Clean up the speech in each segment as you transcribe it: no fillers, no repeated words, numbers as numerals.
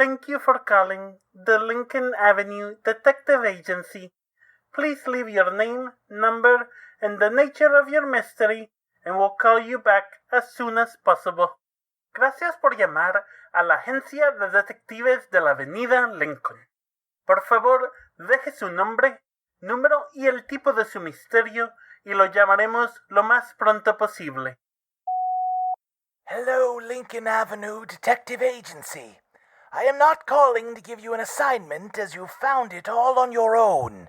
Thank you for calling the Lincoln Avenue Detective Agency. Please leave your name, number, and the nature of your mystery, and we'll call you back as soon as possible. Gracias por llamar a la Agencia de Detectives de la Avenida Lincoln. Por favor, deje su nombre, número y el tipo de su misterio, y lo llamaremos lo más pronto posible. Hello, Lincoln Avenue Detective Agency. I am not calling to give you an assignment as you found it all on your own.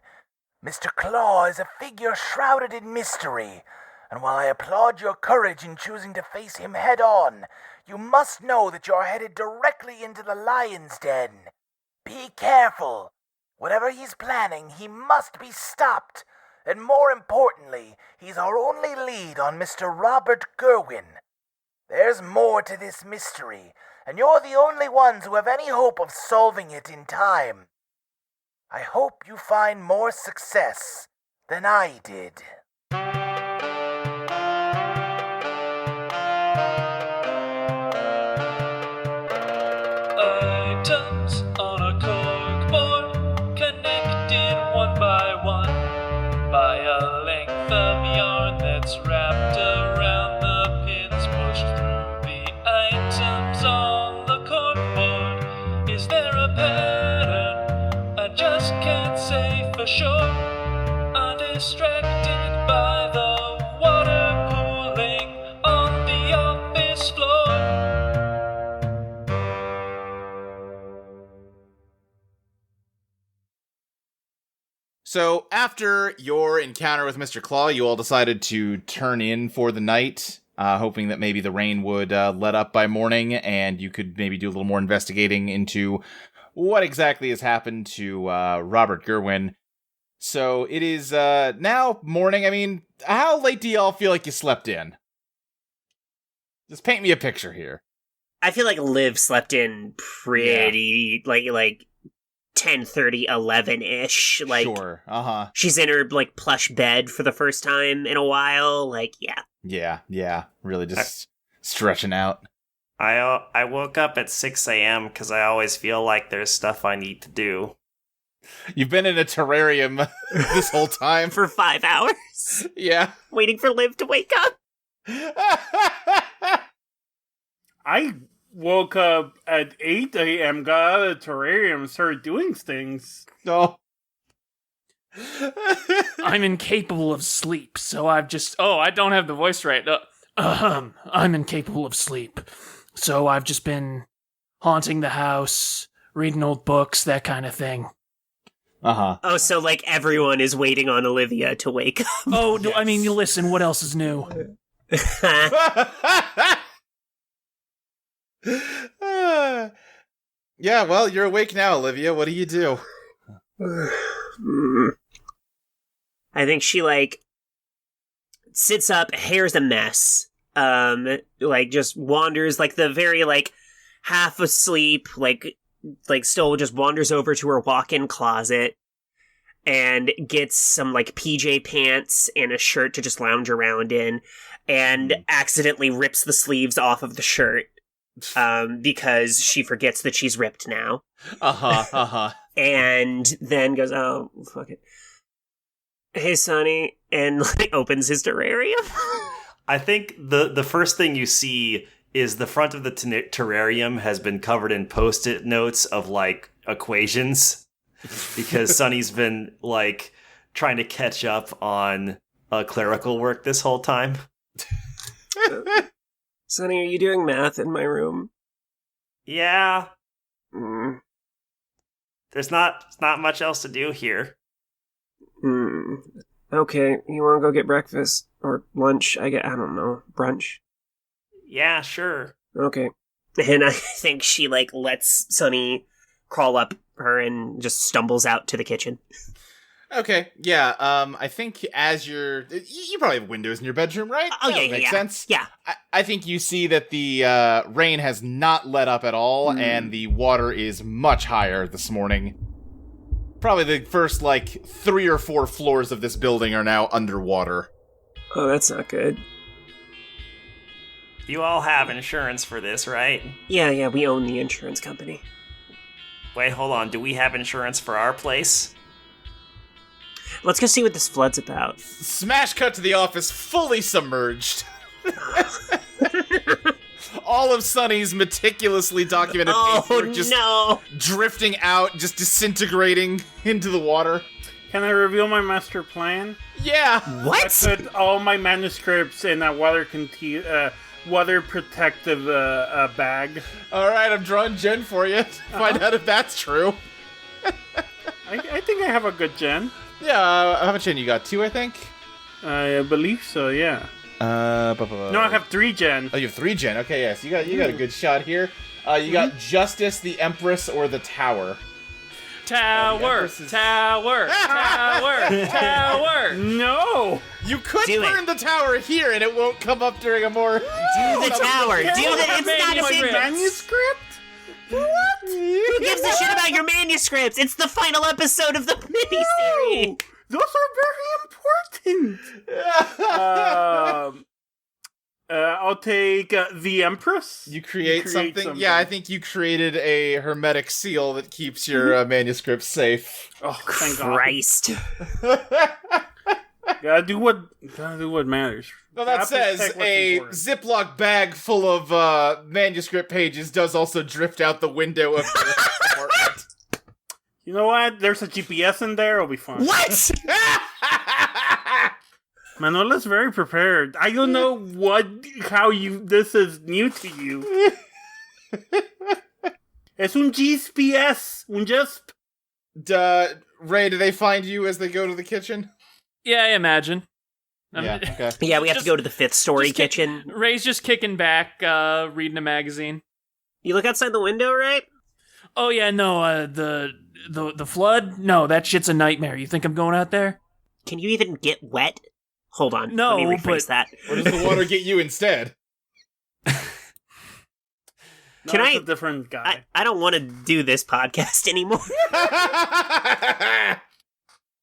Mr. Claw is a figure shrouded in mystery, and while I applaud your courage in choosing to face him head-on, you must know that you're headed directly into the lion's den. Be careful. Whatever he's planning, he must be stopped. And more importantly, he's our only lead on Mr. Robert Gerwin. There's more to this mystery, and you're the only ones who have any hope of solving it in time. I hope you find more success than I did. Items on a corkboard, connected one by a length of yarn that's wrapped around the pins pushed through the items on the corkboard. Is there a pattern? I just can't say for sure. Undistracted by the water pooling on the office floor. So after your encounter with Mr. Claw, you all decided to turn in for the night, hoping that maybe the rain would let up by morning, and you could maybe do a little more investigating into what exactly has happened to Robert Gerwin. So it is now morning. I mean, how late do y'all feel like you slept in? Just paint me a picture here. I feel like Liv slept in pretty, like 10:30, 11-ish. Like, sure, she's in her, like, plush bed for the first time in a while. Like, yeah. Yeah, really just stretching out. I woke up at 6 a.m. because I always feel like there's stuff I need to do. You've been in a terrarium this whole time. For 5 hours. Yeah. Waiting for Liv to wake up. I woke up at 8 a.m., got out of the terrarium, and started doing things. No. I'm incapable of sleep, so I've just... Oh, I don't have the voice right. I'm incapable of sleep, so I've just been haunting the house, reading old books, that kind of thing. Oh, so, like, everyone is waiting on Olivia to wake up. Oh, yes. I mean, listen, what else is new? Yeah, well, you're awake now, Olivia. What do you do? I think she, like, sits up, hair's a mess, like, just wanders, like, the very, like, half asleep, like, still just wanders over to her walk-in closet and gets some, like, PJ pants and a shirt to just lounge around in, and accidentally rips the sleeves off of the shirt, because she forgets that she's ripped now. And then goes, oh, fuck it. Hey, Sonny, and, like, opens his terrarium. I think the first thing you see is the front of the terrarium has been covered in Post-it notes of, like, equations, because Sonny's been, like, trying to catch up on clerical work this whole time. Sonny, are you doing math in my room? Yeah. There's not much else to do here. Okay, you want to go get breakfast? Or lunch, I don't know, brunch? Yeah, sure. Okay. And I think she, like, lets Sonny crawl up her and just stumbles out to the kitchen. Okay, yeah, I think as you probably have windows in your bedroom, right? Oh, that makes sense. Yeah. I think you see that the rain has not let up at all, and the water is much higher this morning. Probably the first, like, 3 or 4 floors of this building are now underwater. Oh, that's not good. You all have insurance for this, right? Yeah, we own the insurance company. Wait, hold on. Do we have insurance for our place? Let's go see what this flood's about. Smash cut to the office, fully submerged. All of Sunny's meticulously documented paperwork just drifting out, just disintegrating into the water. Can I reveal my master plan? Yeah. What? I put all my manuscripts in a water protective bag. All right, I'm drawing Jen for you. Find out if that's true. I think I have a good gen. Yeah, how much Jen you got? 2, I think? I believe so, yeah. No, I have 3 gen. Oh, you have 3 Jen. Okay, yes, you got a good shot here. You got Justice, the Empress, or the Tower. Tower. No! You could Do burn the tower here, and it won't come up during a more... Do the tower. Do the. It's not a big manuscript? What? Who gives a shit about your manuscripts? It's the final episode of the miniseries. Those are very important. I'll take the Empress. You create something? Yeah, I think you created a hermetic seal that keeps your manuscripts safe. Oh, thank Christ. Gotta do what matters. No, that says a Ziploc bag full of manuscript pages does also drift out the window of your apartment. You know what? There's a GPS in there. It'll be fine. What? Manuela's very prepared. I don't know this is new to you. Es un GPS. Un JISP. Ray, do they find you as they go to the kitchen? Yeah, I imagine. Yeah, okay. Yeah, we have to go to the 5th story kitchen. Ray's just kicking back, reading a magazine. You look outside the window, right? Oh yeah, no, the flood? No, that shit's a nightmare. You think I'm going out there? Can you even get wet? Hold on. No, let me rephrase that. Or does the water get you instead? Can I? A different guy. I don't want to do this podcast anymore.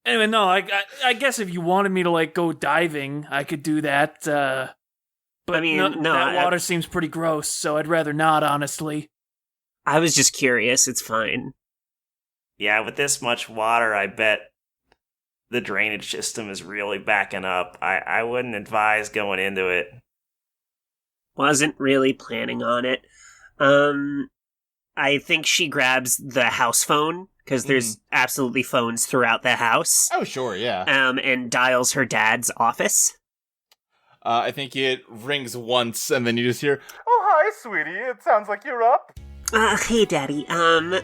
Anyway, no, I guess if you wanted me to, like, go diving, I could do that, but I mean, that water seems pretty gross, so I'd rather not, honestly. I was just curious, it's fine. Yeah, with this much water, I bet the drainage system is really backing up. I wouldn't advise going into it. Wasn't really planning on it. I think she grabs the house phone, because there's absolutely phones throughout the house. Oh, sure, yeah. And dials her dad's office. I think it rings once, and then you just hear, "Oh, hi, sweetie. It sounds like you're up." Hey, Daddy, I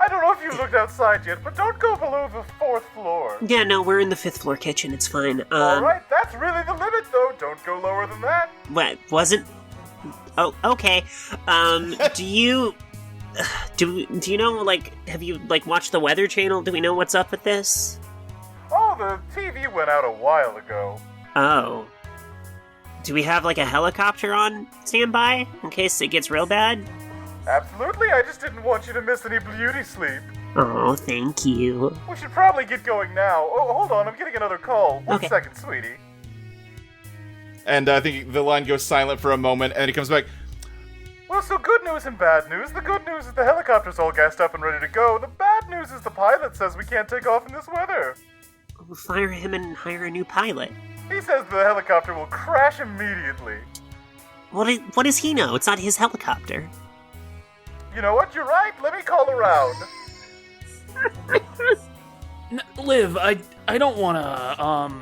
don't know if you looked outside yet, but don't go below the 4th floor. Yeah, no, we're in the 5th floor kitchen, it's fine. Alright, that's really the limit, though. Don't go lower than that. What, wasn't... Oh, okay. Do you know, like, have you, like, watched the Weather Channel? Do we know what's up with this? Oh, the TV went out a while ago. Oh. Do we have, like, a helicopter on standby in case it gets real bad? Absolutely, I just didn't want you to miss any beauty sleep. Oh, thank you. We should probably get going now. Oh, hold on, I'm getting another call. One second, sweetie. And I think the line goes silent for a moment, and then he comes back. Well, so good news and bad news. The good news is the helicopter's all gassed up and ready to go. The bad news is the pilot says we can't take off in this weather. We'll fire him and hire a new pilot. He says the helicopter will crash immediately. What does he know? It's not his helicopter. You know what? You're right. Let me call around. Liv, I don't want to,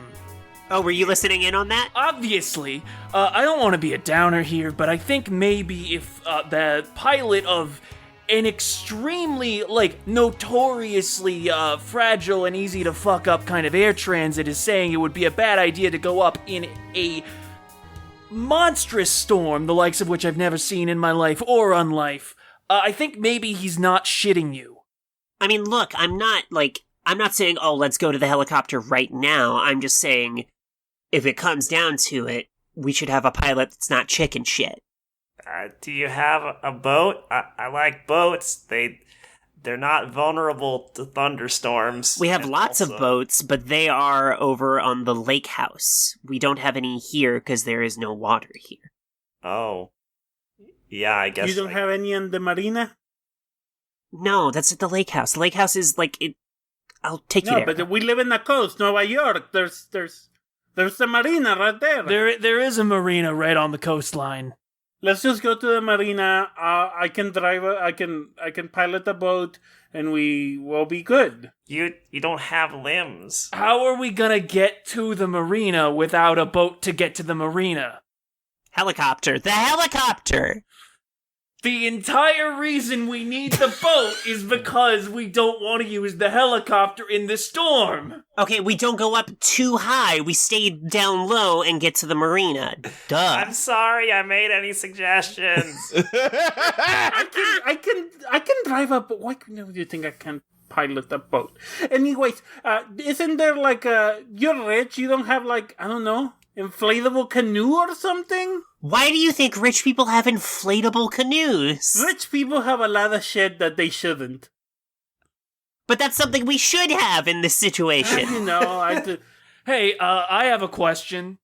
Oh, were you listening in on that? Obviously. I don't want to be a downer here, but I think maybe if the pilot of an extremely, like, notoriously fragile and easy to fuck up kind of air transit is saying it would be a bad idea to go up in a monstrous storm, the likes of which I've never seen in my life or on life, I think maybe he's not shitting you. I mean, look, I'm not saying, oh, let's go to the helicopter right now. I'm just saying, if it comes down to it, we should have a pilot that's not chicken shit. Do you have a boat? I like boats. They're not vulnerable to thunderstorms. We have lots of boats, but they are over on the lake house. We don't have any here because there is no water here. Oh. Yeah, I guess. You don't have any in the marina? No, that's at the lake house. The lake house is I'll take you there. No, but we live in the coast, Nueva York. There's the marina right there. There is a marina right on the coastline. Let's just go to the marina. I can drive. I can pilot a boat, and we will be good. You don't have limbs. How are we gonna get to the marina without a boat to get to the marina? Helicopter. The helicopter! The entire reason we need the boat is because we don't want to use the helicopter in the storm. Okay, we don't go up too high. We stay down low and get to the marina. Duh. I'm sorry I made any suggestions. I can drive a boat. Why do you think I can't pilot a boat? Anyways, isn't there you're rich? You don't have I don't know, inflatable canoe or something? Why do you think rich people have inflatable canoes? Rich people have a lot of shit that they shouldn't. But that's something we should have in this situation. Hey, I have a question.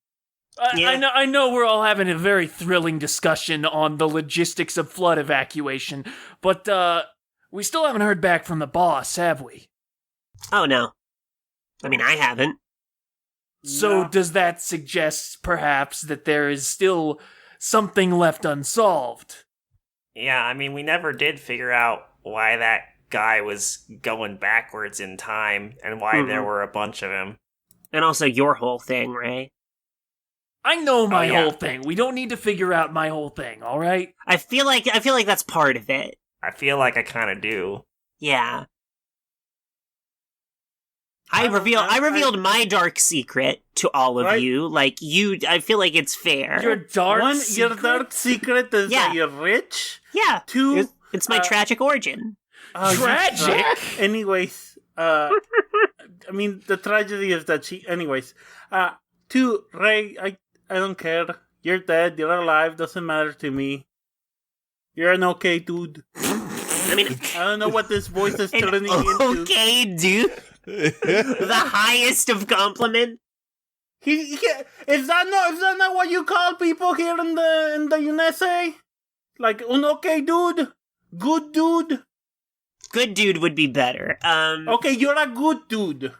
Yeah. I know we're all having a very thrilling discussion on the logistics of flood evacuation, but we still haven't heard back from the boss, have we? Oh, no. I mean, I haven't. So does that suggest, perhaps, that there is still something left unsolved? Yeah, I mean, we never did figure out why that guy was going backwards in time and why there were a bunch of him. And also your whole thing, Ray. I know my whole thing. We don't need to figure out my whole thing, all right? I feel like that's part of it. I feel like I kind of do. Yeah. I revealed my dark secret to all of you. I feel like it's fair. Your dark secret? Your dark secret is that you're rich? Yeah. 2, it's my tragic origin. Tragic? Anyways, I mean, the tragedy is that anyways. 2, Ray, I don't care. You're dead, you're alive, doesn't matter to me. You're an okay dude. I mean, I don't know what this voice is turning into. Okay, dude. The highest of compliment. Is that not what you call people here in the USA? Like un okay dude, good dude. Good dude would be better. Okay, you're a good dude.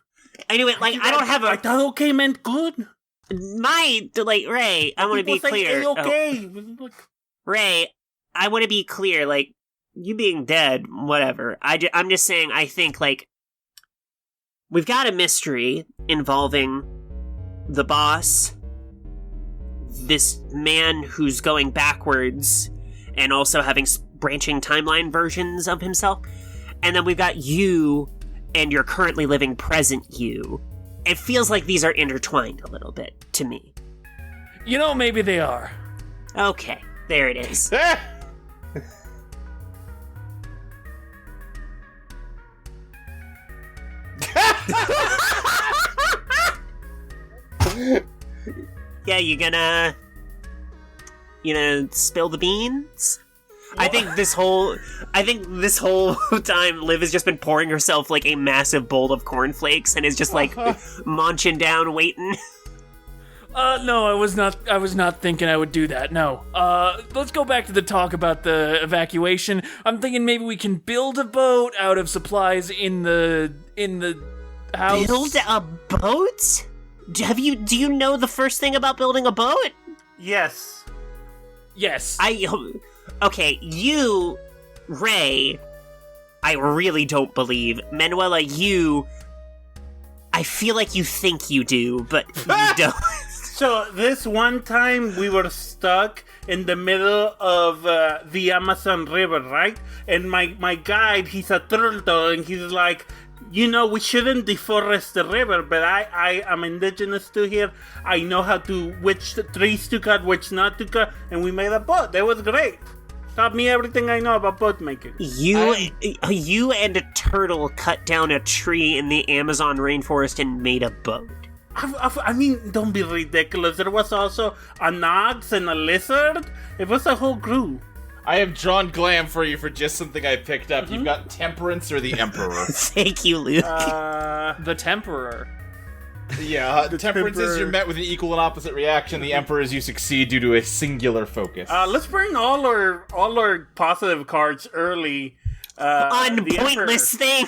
Anyway, I don't have a. I thought okay meant good. Ray, I want to be clear. Okay. Ray, I want to be clear. You being dead, whatever. I'm just saying. I think we've got a mystery involving the boss, this man who's going backwards, and also having branching timeline versions of himself. And then we've got you and your currently living present you. It feels like these are intertwined a little bit to me. You know, maybe they are. Okay, there it is. Yeah, you gonna spill the beans? I think this whole time Liv has just been pouring herself a massive bowl of cornflakes and is just munching down, waiting. No, I was not thinking I would do that. No. Let's go back to the talk about the evacuation. I'm thinking maybe we can build a boat out of supplies in the house. Build a boat? Do you know the first thing about building a boat? Yes. Okay, you, Ray, I really don't believe. Manuela, I feel like you think you do, but you don't. So this one time we were stuck in the middle of the Amazon River, right? And my guide, he's a turtle, and he's like, we shouldn't deforest the river, but I am indigenous to here. I know which trees to cut, which not to cut, and we made a boat. That was great. Taught me everything I know about boat making. You and a turtle cut down a tree in the Amazon rainforest and made a boat. I mean, don't be ridiculous. There was also an ox and a lizard. It was a whole crew. I have drawn glam for you for just something I picked up. You've got Temperance or the Emperor. Thank you, Luke. The Temperer. Yeah, Temperance is you're met with an equal and opposite reaction. The Emperor is you succeed due to a singular focus. Let's bring all our positive cards early. On the pointless thing.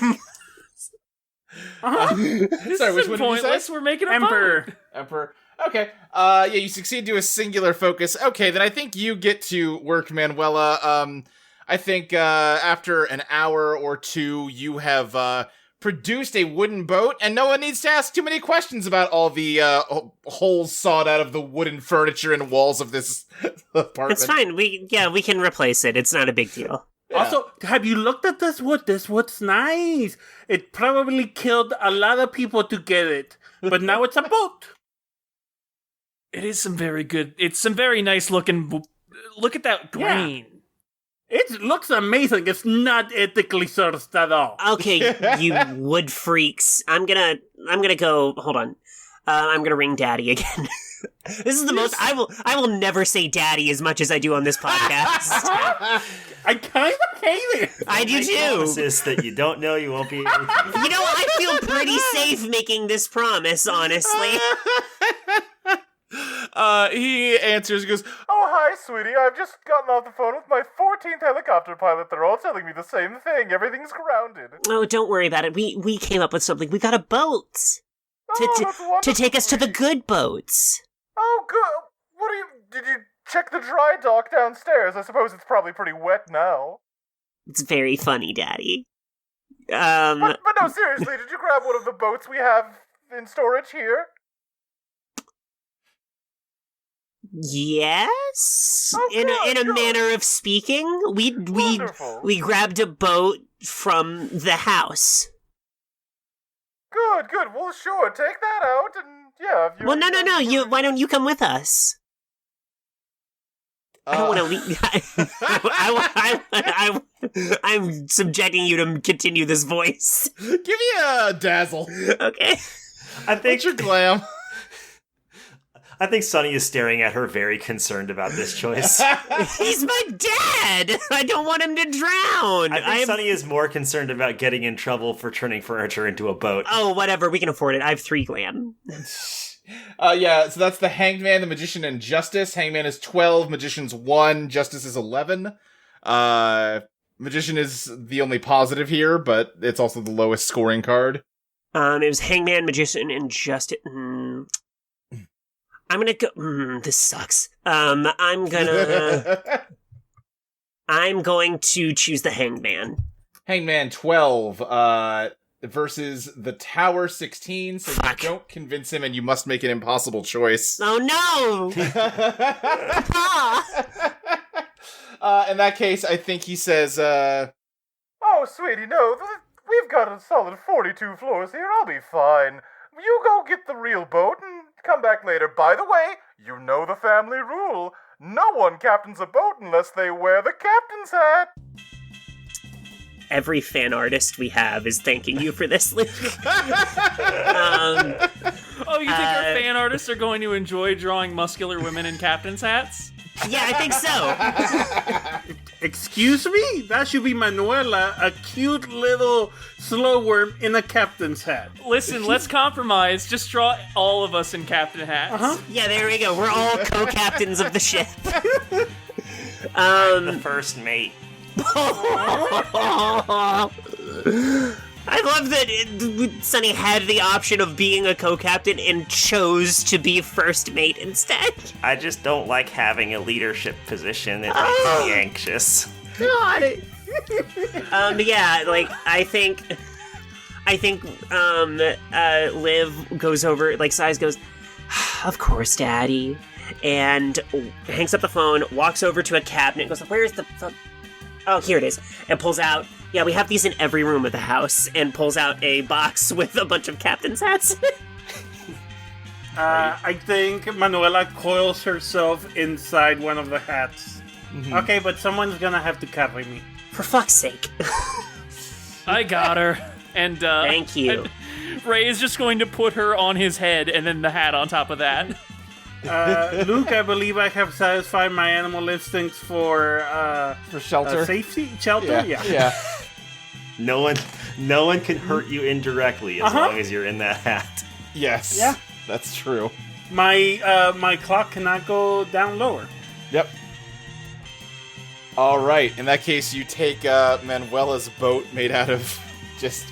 This Sorry, which isn't one did you pointless. say? We're making a Emperor. boat. Emperor. Okay. Yeah, you succeed to a singular focus. Okay, then I think you get to work, Manuela. I think after an hour or two, you have produced a wooden boat, and no one needs to ask too many questions about all the holes sawed out of the wooden furniture and walls of this apartment. It's fine. We can replace it. It's not a big deal. Yeah. Also, have you looked at this wood? This wood's nice. It probably killed a lot of people to get it, but now it's a boat. It is some very good. It's some very nice looking. Look at that grain. It looks amazing. It's not ethically sourced at all. Okay, you wood freaks. I'm gonna go. Hold on. I'm gonna ring Daddy again. This is the most. I will never say Daddy as much as I do on this podcast. I kind of hate it. I do too. Promises that you don't know you won't be able to. You know, I feel pretty safe making this promise, honestly. He answers and goes, Oh, hi, sweetie. I've just gotten off the phone with my 14th helicopter pilot. They're all telling me the same thing. Everything's grounded. Oh, don't worry about it. We came up with something. We got a boat That's wonderful, to take us to the sweetie. good boats. Oh, good. Did you check the dry dock downstairs? I suppose it's probably pretty wet now. It's very funny, Daddy. But no, seriously, did you grab one of the boats we have in storage here? Yes, Oh, in a good. manner of speaking, Wonderful. we grabbed a boat from the house. Good. Well, sure, take that out and yeah. If you Well, no. Why don't you come with us? I don't want to leave. I'm subjecting you to continue this voice. give me a dazzle. Okay. I think What's your glam? I think Sonny is staring at her, very concerned about this choice. He's my dad. I don't want him to drown. I think Sonny is more concerned about getting in trouble for turning furniture into a boat. Oh, whatever. We can afford it. I have 3 glam. Yeah, so that's the Hanged Man, the Magician, and Justice. Hanged Man is 12, Magician's 1, Justice is 11. Magician is the only positive here, but it's also the lowest scoring card. It was Hangman, Magician, and Justice. I'm gonna go. This sucks. I'm going to choose the Hangman. Hangman 12 versus the Tower 16, so Fuck. you don't convince him and you must make an impossible choice. Oh no! Papa! In that case, I think he says, Oh, sweetie, no. We've got a solid 42 floors here. I'll be fine. You go get the real boat and come back later. By the way, you know the family rule. No one captains a boat unless they wear the captain's hat. Every fan artist we have is thanking you for this, Luke. Oh, you think our fan artists are going to enjoy drawing muscular women in captain's hats? Yeah, I think so. Excuse me? That should be Manuela, a cute little slow worm in a captain's hat. Listen, let's compromise. Just draw all of us in captain hats. Yeah, there we go. We're all co-captains of the ship. The first mate. I love that Sonny had the option of being a co-captain and chose to be first mate instead. I just don't like having a leadership position. It makes me anxious. God. Yeah, like I think Liv goes over, like Size goes, of course, Daddy, and hangs up the phone, walks over to a cabinet, goes, where's the oh, here it is, and pulls out, yeah, we have these in every room of the house, and pulls out a box with a bunch of captain's hats. I think Manuela coils herself inside one of the hats. Mm-hmm. Okay, but someone's gonna have to carry me. For fuck's sake. I got her. And Thank you. and Ray is just going to put her on his head and then the hat on top of that. Luke, I believe I have satisfied my animal instincts for shelter. Safety? Shelter? Yeah. No one can hurt you indirectly as long as you're in that hat. Yes. Yeah. That's true. My clock cannot go down lower. Yep. All right. In that case, you take Manuela's boat made out of just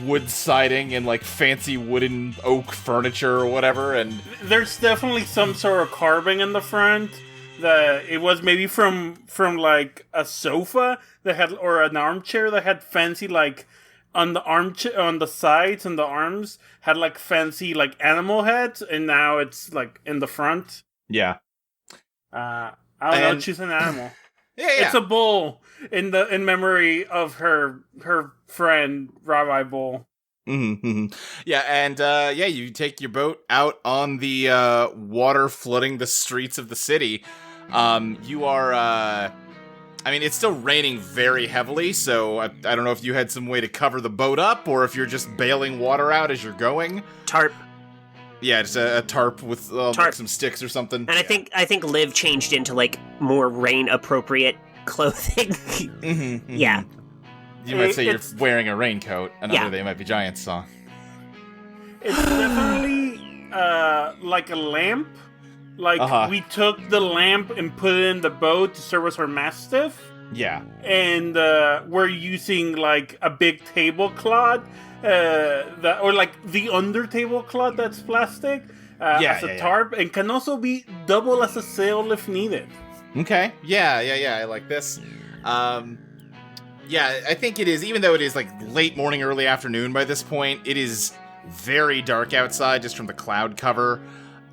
wood siding and like fancy wooden oak furniture or whatever, and There's definitely some sort of carving in the front. That it was maybe from like a sofa that had, or an armchair that had fancy like on the armchair, on the sides and the arms had like fancy like animal heads, and now it's like in the front. yeah. I don't know. She's an animal. Yeah. It's a bull in memory of her friend Rabbi Bull. Mm-hmm. Yeah, and you take your boat out on the water flooding the streets of the city. You are, I mean, it's still raining very heavily, so I don't know if you had some way to cover the boat up, or if you're just bailing water out as you're going. Tarp. Yeah, just a tarp with like some sticks or something. And I think Liv changed into like more rain appropriate clothing. Mm-hmm. Yeah. You might say you're wearing a raincoat. Another They Might Be Giants song. It's definitely like a lamp. Like we took the lamp and put it in the boat to serve as our mastiff. Yeah. And we're using like a big tablecloth, or like the under tablecloth that's plastic as a tarp, and can also be double as a sail if needed. Okay. Yeah. I like this. Yeah, I think it is, even though it is like late morning, early afternoon by this point, it is very dark outside just from the cloud cover.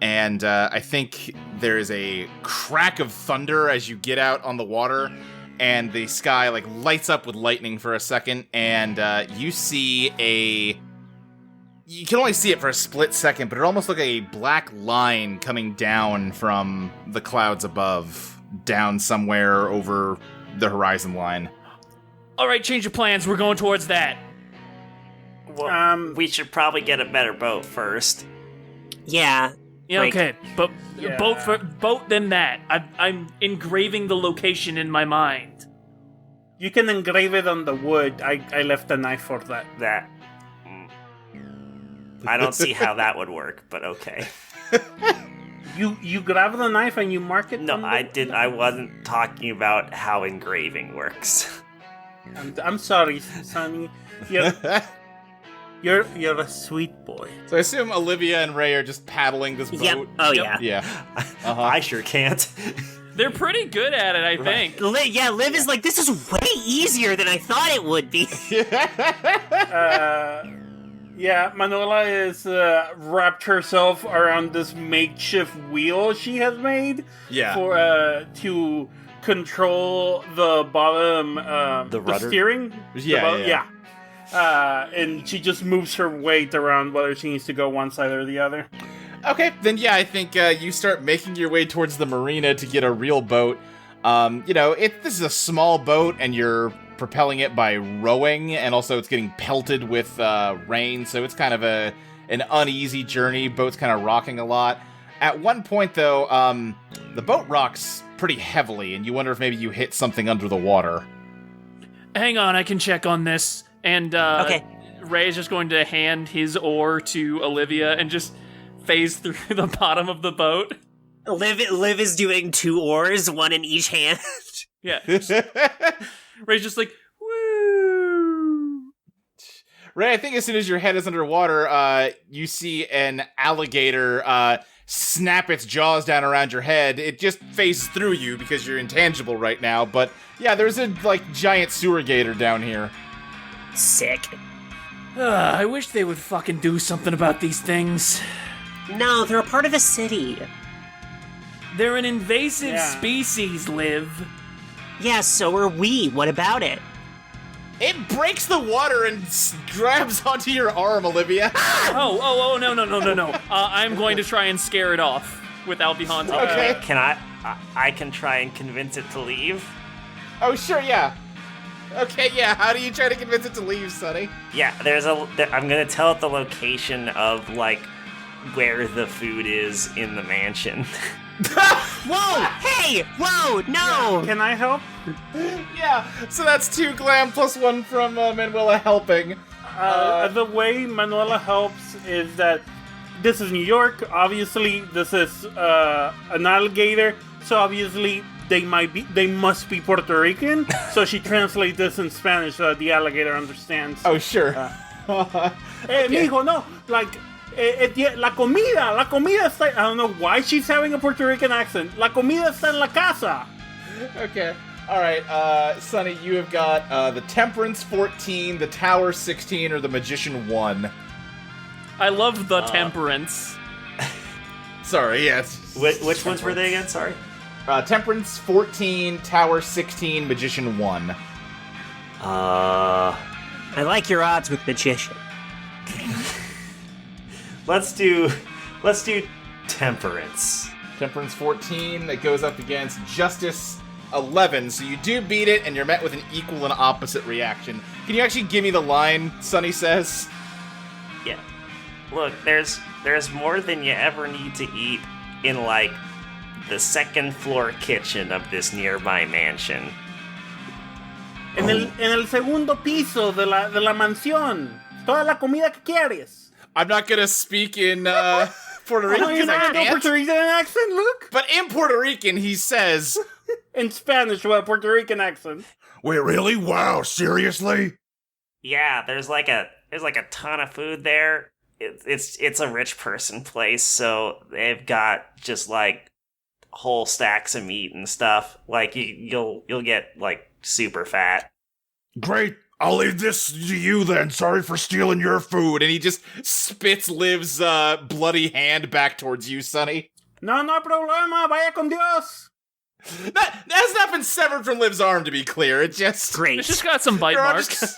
And I think there is a crack of thunder as you get out on the water, and the sky like lights up with lightning for a second, and you see you can only see it for a split second, but it almost looks like a black line coming down from the clouds above, down somewhere over the horizon line. All right, change of plans. We're going towards that. Well, we should probably get a better boat first. Yeah. Yeah, okay, but boat then that. I'm engraving the location in my mind. You can engrave it on the wood. I left the knife for that. I don't see how that would work, but okay. You grab the knife and you mark it? No, I didn't. I wasn't talking about how engraving works. I'm sorry, Sonny. You're a sweet boy. So I assume Olivia and Ray are just paddling this boat. Yep. Oh, yeah. Yeah. I sure can't. They're pretty good at it, I think. Liv is like, this is way easier than I thought it would be. Manuela is wrapped herself around this makeshift wheel she has made. Yeah. For to control the bottom, the rudder? steering. Yeah. And she just moves her weight around whether she needs to go one side or the other. Okay, then I think you start making your way towards the marina to get a real boat. This is a small boat, and you're propelling it by rowing, and also it's getting pelted with rain, so it's kind of an uneasy journey. Boat's kind of rocking a lot. At one point, though, the boat rocks pretty heavily, and you wonder if maybe you hit something under the water. Hang on, I can check on this. And okay. Ray is just going to hand his oar to Olivia and just phase through the bottom of the boat. Liv is doing 2 oars, one in each hand. Yeah. Ray's just like, woo! Ray, I think as soon as your head is underwater, you see an alligator snap its jaws down around your head. It just phases through you because you're intangible right now, but yeah, there's a giant sewer gator down here. Sick. I wish they would fucking do something about these things. No, they're a part of the city. They're an invasive species, Liv. Yeah, so are we. What about it? It breaks the water and grabs onto your arm, Olivia. Oh, no. I'm going to try and scare it off without the haunting. Okay. Can I can try and convince it to leave? Oh, sure, yeah. Okay, yeah, how do you try to convince it to leave, Sonny? Yeah, I'm gonna tell it the location of, where the food is in the mansion. Whoa! Hey! Whoa! No! Can I help? Yeah, so that's 2 glam plus 1 from Manuela helping. The way Manuela helps is that this is New York. Obviously, this is an alligator. So obviously, they must be Puerto Rican. So she translates this in Spanish so that the alligator understands. Oh, sure. Mijo, no, like, la comida está, I don't know why she's having a Puerto Rican accent. La comida está en la casa. Okay. All right, Sonny, you have got the Temperance 14, the Tower 16, or the Magician 1. I love the Temperance. Sorry, yes. Which ones were they again? Sorry. Temperance 14, Tower 16, Magician 1. I like your odds with Magician. Let's do Temperance. Temperance 14, that goes up against Justice 11, so you do beat it, and you're met with an equal and opposite reaction. Can you actually give me the line, Sonny says? Yeah. Look, there's more than you ever need to eat in, like, the second floor kitchen of this nearby mansion. En el segundo piso de la mansión. Toda la comida que quieres. I'm not gonna speak in Puerto Rican You're because I not can't. no Puerto Rican accent, Luke? But in Puerto Rican, he says... In Spanish with a Puerto Rican accent. Wait, really? Wow, seriously? Yeah, there's like a ton of food there. It's a rich person place, so they've got just like whole stacks of meat and stuff. Like you'll get like super fat. Great. I'll leave this to you then. Sorry for stealing your food. And he just spits Liv's bloody hand back towards you, Sonny. No problema. Vaya con Dios. That has not been severed from Liv's arm, to be clear. It just... Great. It's just got some bite marks.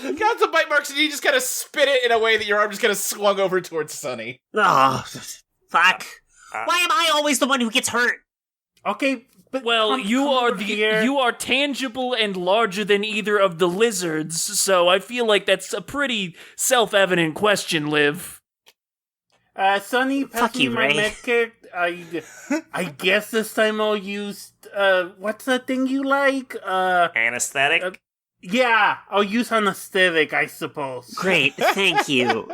Got some bite marks, and you just kind of spit it in a way that your arm just kind of swung over towards Sonny. Oh, fuck. Why am I always the one who gets hurt? Okay, but Well, you are tangible and larger than either of the lizards, so I feel like that's a pretty self-evident question, Liv. Sonny, pass Fuck me you, my Ray. medkit. I guess this time I'll use, what's that thing you like? Anesthetic? Yeah, I'll use anesthetic, I suppose. Great, thank you.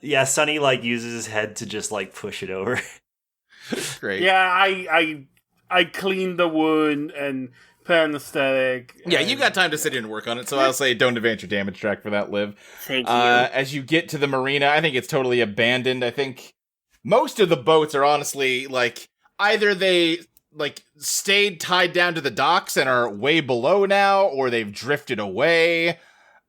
Yeah, Sonny, like, uses his head to just, like, push it over. Great. Yeah, I cleaned the wound and put anesthetic. Yeah, you got time to sit here and work on it, so I'll say don't advance your damage track for that, Liv. Thank you. As you get to the marina, I think it's totally abandoned. I think most of the boats are honestly, like, either they, like, stayed tied down to the docks and are way below now, or they've drifted away.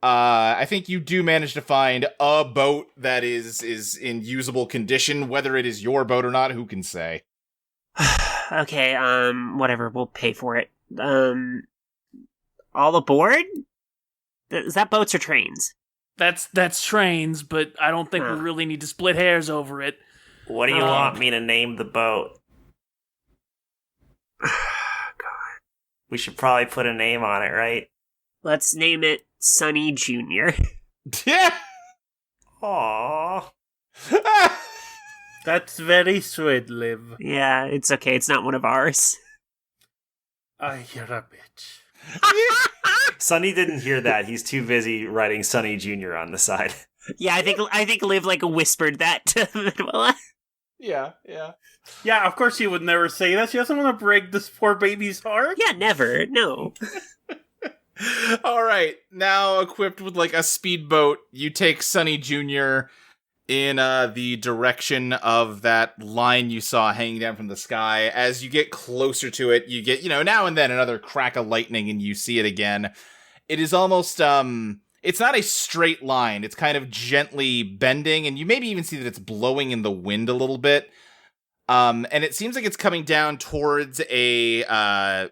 I think you do manage to find a boat that is in usable condition. Whether it is your boat or not, who can say? Okay, whatever, we'll pay for it. All aboard? Is that boats or trains? That's trains, but I don't think we really need to split hairs over it. What do you want me to name the boat? God. We should probably put a name on it, right? Let's name it Sunny Jr. Yeah. Aww. That's very sweet, Liv. Yeah, it's okay, it's not one of ours. You're a bitch. Sonny didn't hear that. He's too busy writing Sonny Jr. on the side. Yeah, I think Liv, like, whispered that to Manuela. Yeah. Yeah, of course she would never say that. She doesn't want to break this poor baby's heart. Yeah, never, no. All right, now equipped with, like, a speedboat, you take Sonny Jr. in the direction of that line you saw hanging down from the sky. As you get closer to it, you get, now and then another crack of lightning and you see it again. It is almost, it's not a straight line. It's kind of gently bending, and you maybe even see that it's blowing in the wind a little bit. And it seems like it's coming down towards a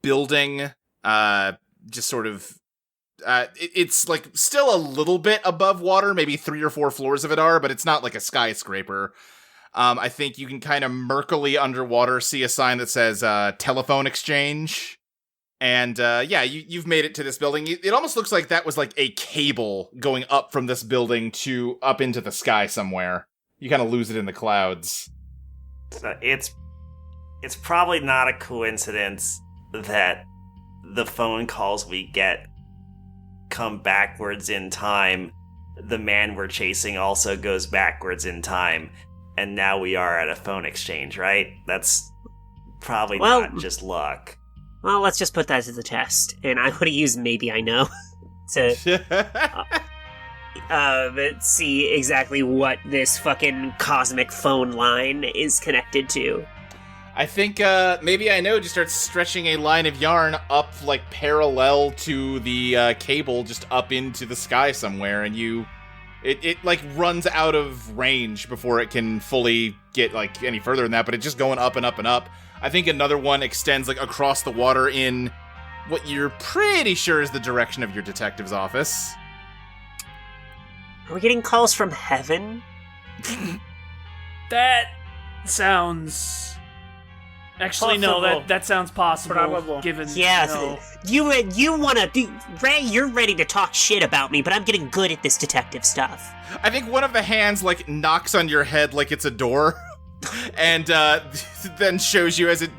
building, just sort of, it's like still a little bit above water, maybe 3 or 4 floors of it are, but it's not like a skyscraper. I think you can kind of murkily underwater see a sign that says telephone exchange. And you've made it to this building. It almost looks like that was like a cable going up from this building to up into the sky somewhere. You kind of lose it in the clouds. So it's probably not a coincidence that the phone calls we get come backwards in time. The man we're chasing also goes backwards in time, and now we are at a phone exchange, right? That's probably Well- not just luck. Well, let's just put that to the test. And I would have used maybe I know to see exactly what this fucking cosmic phone line is connected to. I think maybe I know just starts stretching a line of yarn up like parallel to the cable just up into the sky somewhere, and it like runs out of range before it can fully get like any further than that, but it's just going up and up and up. I think another one extends like across the water in what you're pretty sure is the direction of your detective's office. Are we getting calls from heaven? That sounds... Actually, no, Possible. that sounds possible. Probable. Given, Yeah, you wanna do... Ray, you're ready to talk shit about me, but I'm getting good at this detective stuff. I think one of the hands like knocks on your head like it's a door, and then shows you as it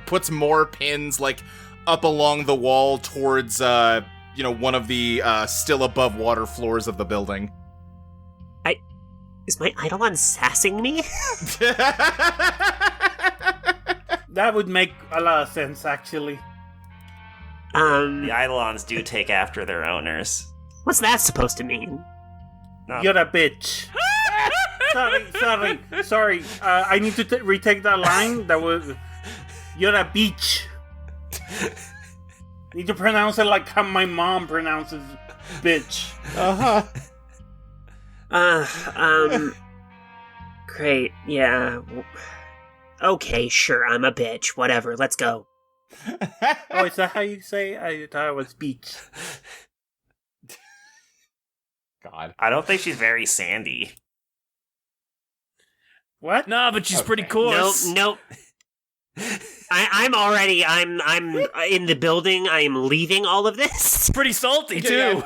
puts more pins like up along the wall towards one of the still above water floors of the building. Is my Eidolon sassing me? That would make a lot of sense, actually. The Eidolons do take after their owners. What's that supposed to mean? No. You're a bitch. Sorry. I need to retake that line. That was... You're a beach. Need to pronounce it like how my mom pronounces bitch. Great, yeah. Okay, sure, I'm a bitch. Whatever, let's go. Oh, is that how you say it? I thought it was beach. God. I don't think she's very sandy. What? No, but she's pretty coarse. Nope. I'm in the building. I am leaving all of this. Pretty salty, too.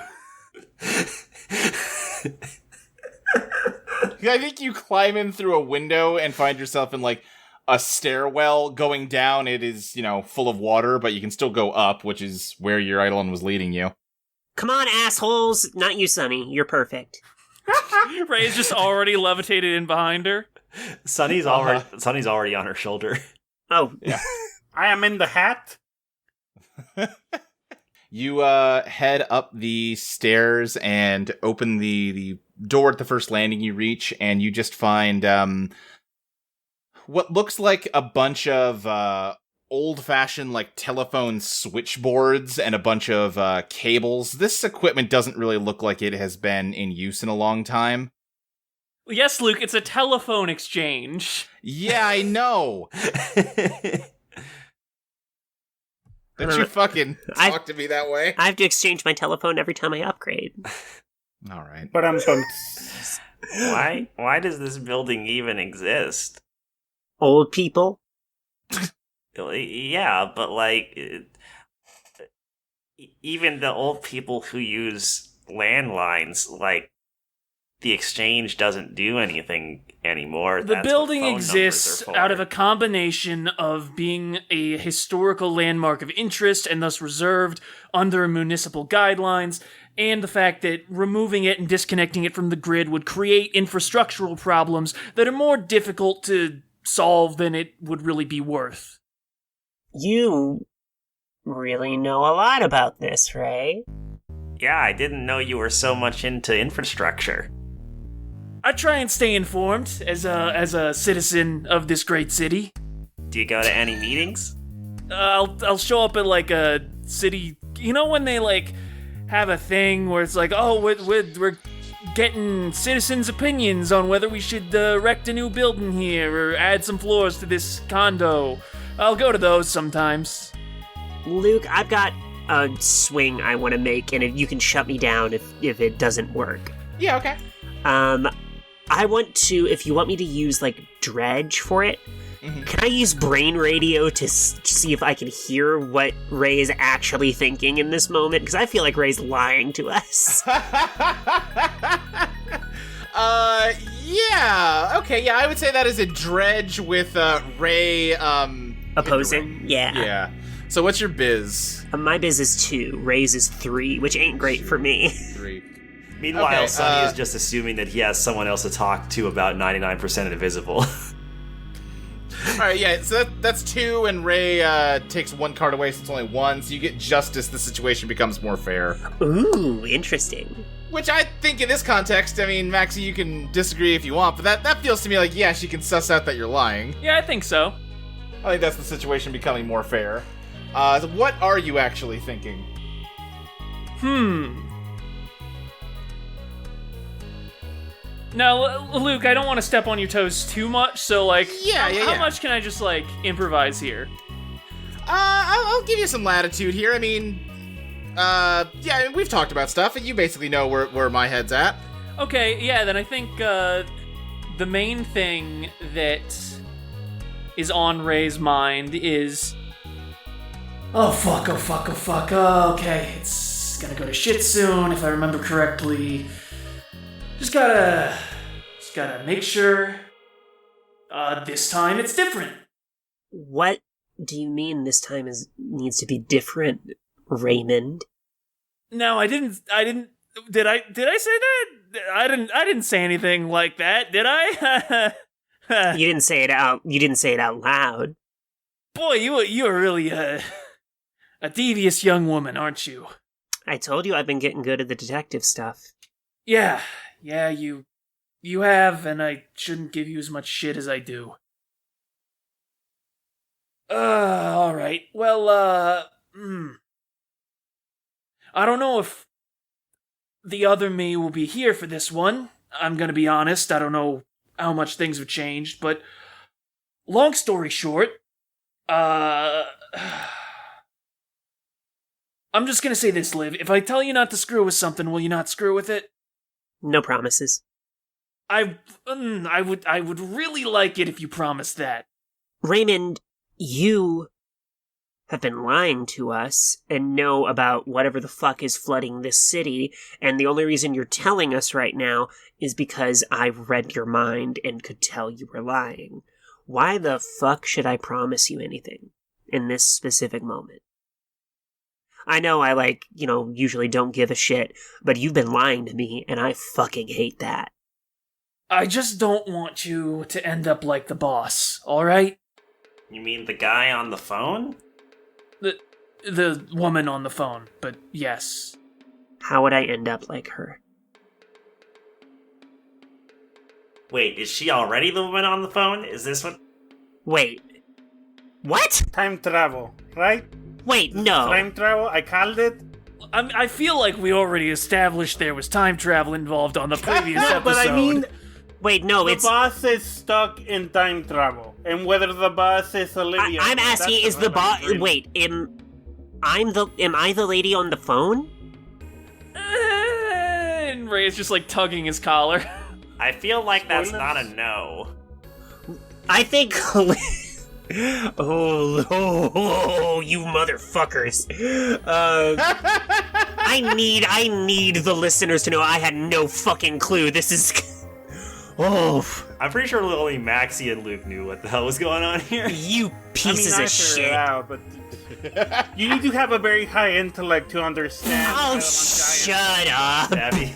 I think you climb in through a window and find yourself in like a stairwell going down. It is, full of water, but you can still go up, which is where your Eidolon was leading you. Come on, assholes. Not you, Sonny. You're perfect. Ray is just already levitated in behind her. Sunny's already on her shoulder. Oh. Yeah. I am in the hat. You head up the stairs and open the door at the first landing you reach, and you just find what looks like a bunch of old-fashioned like telephone switchboards and a bunch of cables. This equipment doesn't really look like it has been in use in a long time. Yes, Luke, it's a telephone exchange. Yeah, I know. Don't you fucking talk to me that way? I have to exchange my telephone every time I upgrade. All right. But I'm Why does this building even exist? Old people? Yeah, but like, even the old people who use landlines, like, the exchange doesn't do anything anymore. The That's building what phone numbers exists are for. out of a combination of being a historical landmark of interest and thus reserved under municipal guidelines, and the fact that removing it and disconnecting it from the grid would create infrastructural problems that are more difficult to solve than it would really be worth. You really know a lot about this, Ray. Yeah, I didn't know you were so much into infrastructure. I try and stay informed as a citizen of this great city. Do you go to any meetings? I'll show up at like a city. You know when they like have a thing where it's like, oh, we're getting citizens' opinions on whether we should erect a new building here or add some floors to this condo. I'll go to those sometimes. Luke, I've got a swing I want to make, and if you can shut me down if it doesn't work. Yeah, okay. I want to, if you want me to use, like, dredge for it, can I use brain radio to see if I can hear what Ray is actually thinking in this moment? Because I feel like Ray's lying to us. Yeah. Okay, yeah, I would say that is a dredge with Ray Opposing? Yeah. Yeah. So what's your biz? My biz is 2, Ray's is 3, which ain't great for me. 3. Meanwhile, Okay, Sonny is just assuming that he has someone else to talk to about 99% of Invisible. right, yeah, so that's 2, and Ray takes 1 card away, so it's only 1, so you get justice, the situation becomes more fair. Ooh, interesting. Which I think in this context, I mean, Maxie, you can disagree if you want, but that feels to me like, yeah, she can suss out that you're lying. Yeah, I think so. I think that's the situation becoming more fair. So what are you actually thinking? Now, Luke, I don't want to step on your toes too much, so, like, how Yeah. much can I just, like, improvise here? I'll give you some latitude here. I mean, we've talked about stuff, and you basically know where my head's at. Okay, yeah, then I think, the main thing that is on Ray's mind is... Oh, fuck. Okay, it's gonna go to shit soon, if I remember correctly. Just gotta make sure, this time it's different. What do you mean this time needs to be different, Raymond? No, I didn't, did I say that? I didn't say anything like that, did I? You didn't say it out loud. Boy, you are really, a devious young woman, aren't you? I told you I've been getting good at the detective stuff. Yeah, you have, and I shouldn't give you as much shit as I do. Alright, well, I don't know if the other me will be here for this one. I'm gonna be honest, I don't know how much things have changed, but long story short, I'm just gonna say this, Liv. If I tell you not to screw with something, will you not screw with it? No promises. I would really like it if you promised that. Raymond, you have been lying to us and know about whatever the fuck is flooding this city, and the only reason you're telling us right now is because I read your mind and could tell you were lying. Why the fuck should I promise you anything in this specific moment? I know I, usually don't give a shit, but you've been lying to me, and I fucking hate that. I just don't want you to end up like the boss, alright? You mean the guy on the phone? The woman on the phone, but yes. How would I end up like her? Wait, is she already the woman on the phone? Is this what... Wait. What? Time travel, right? Wait, no. Time travel, I called it. I feel like we already established there was time travel involved on the previous episode. But I mean... Wait, no, the boss is stuck in time travel. And whether the boss is Olivia... I'm asking, is the boss... Wait, am I the lady on the phone? And Ray is just, tugging his collar. I feel like that's not a no. I think... Oh, you motherfuckers. I need the listeners to know I had no fucking clue. This is... Oh. I'm pretty sure only Maxie and Luke knew what the hell was going on here. You pieces of shit. Out, but you need to have a very high intellect to understand. Oh, shut up. Fabby.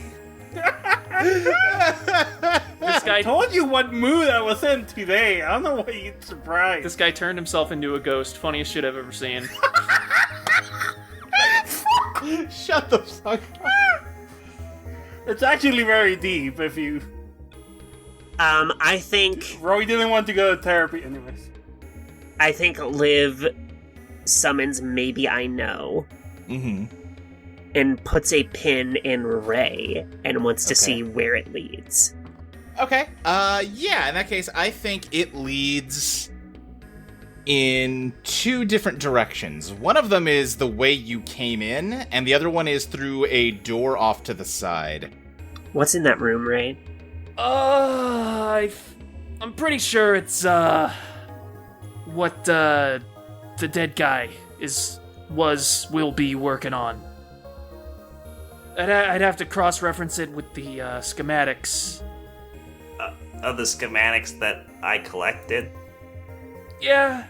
This guy I told you what mood I was in today. I don't know why you're surprised. This guy turned himself into a ghost. Funniest shit I've ever seen. Shut the fuck up. It's actually very deep if you... I think... Roy didn't want to go to therapy anyways. I think Liv summons Maybe I Know. Mm-hmm. And puts a pin in Ray and wants to see where it leads. Okay. Yeah, in that case, I think it leads in 2 different directions. One of them is the way you came in, and the other one is through a door off to the side. What's in that room, Ray? I'm pretty sure it's, what, the dead guy will be working on. I'd have to cross-reference it with the, schematics. Of the schematics that I collected? Yeah.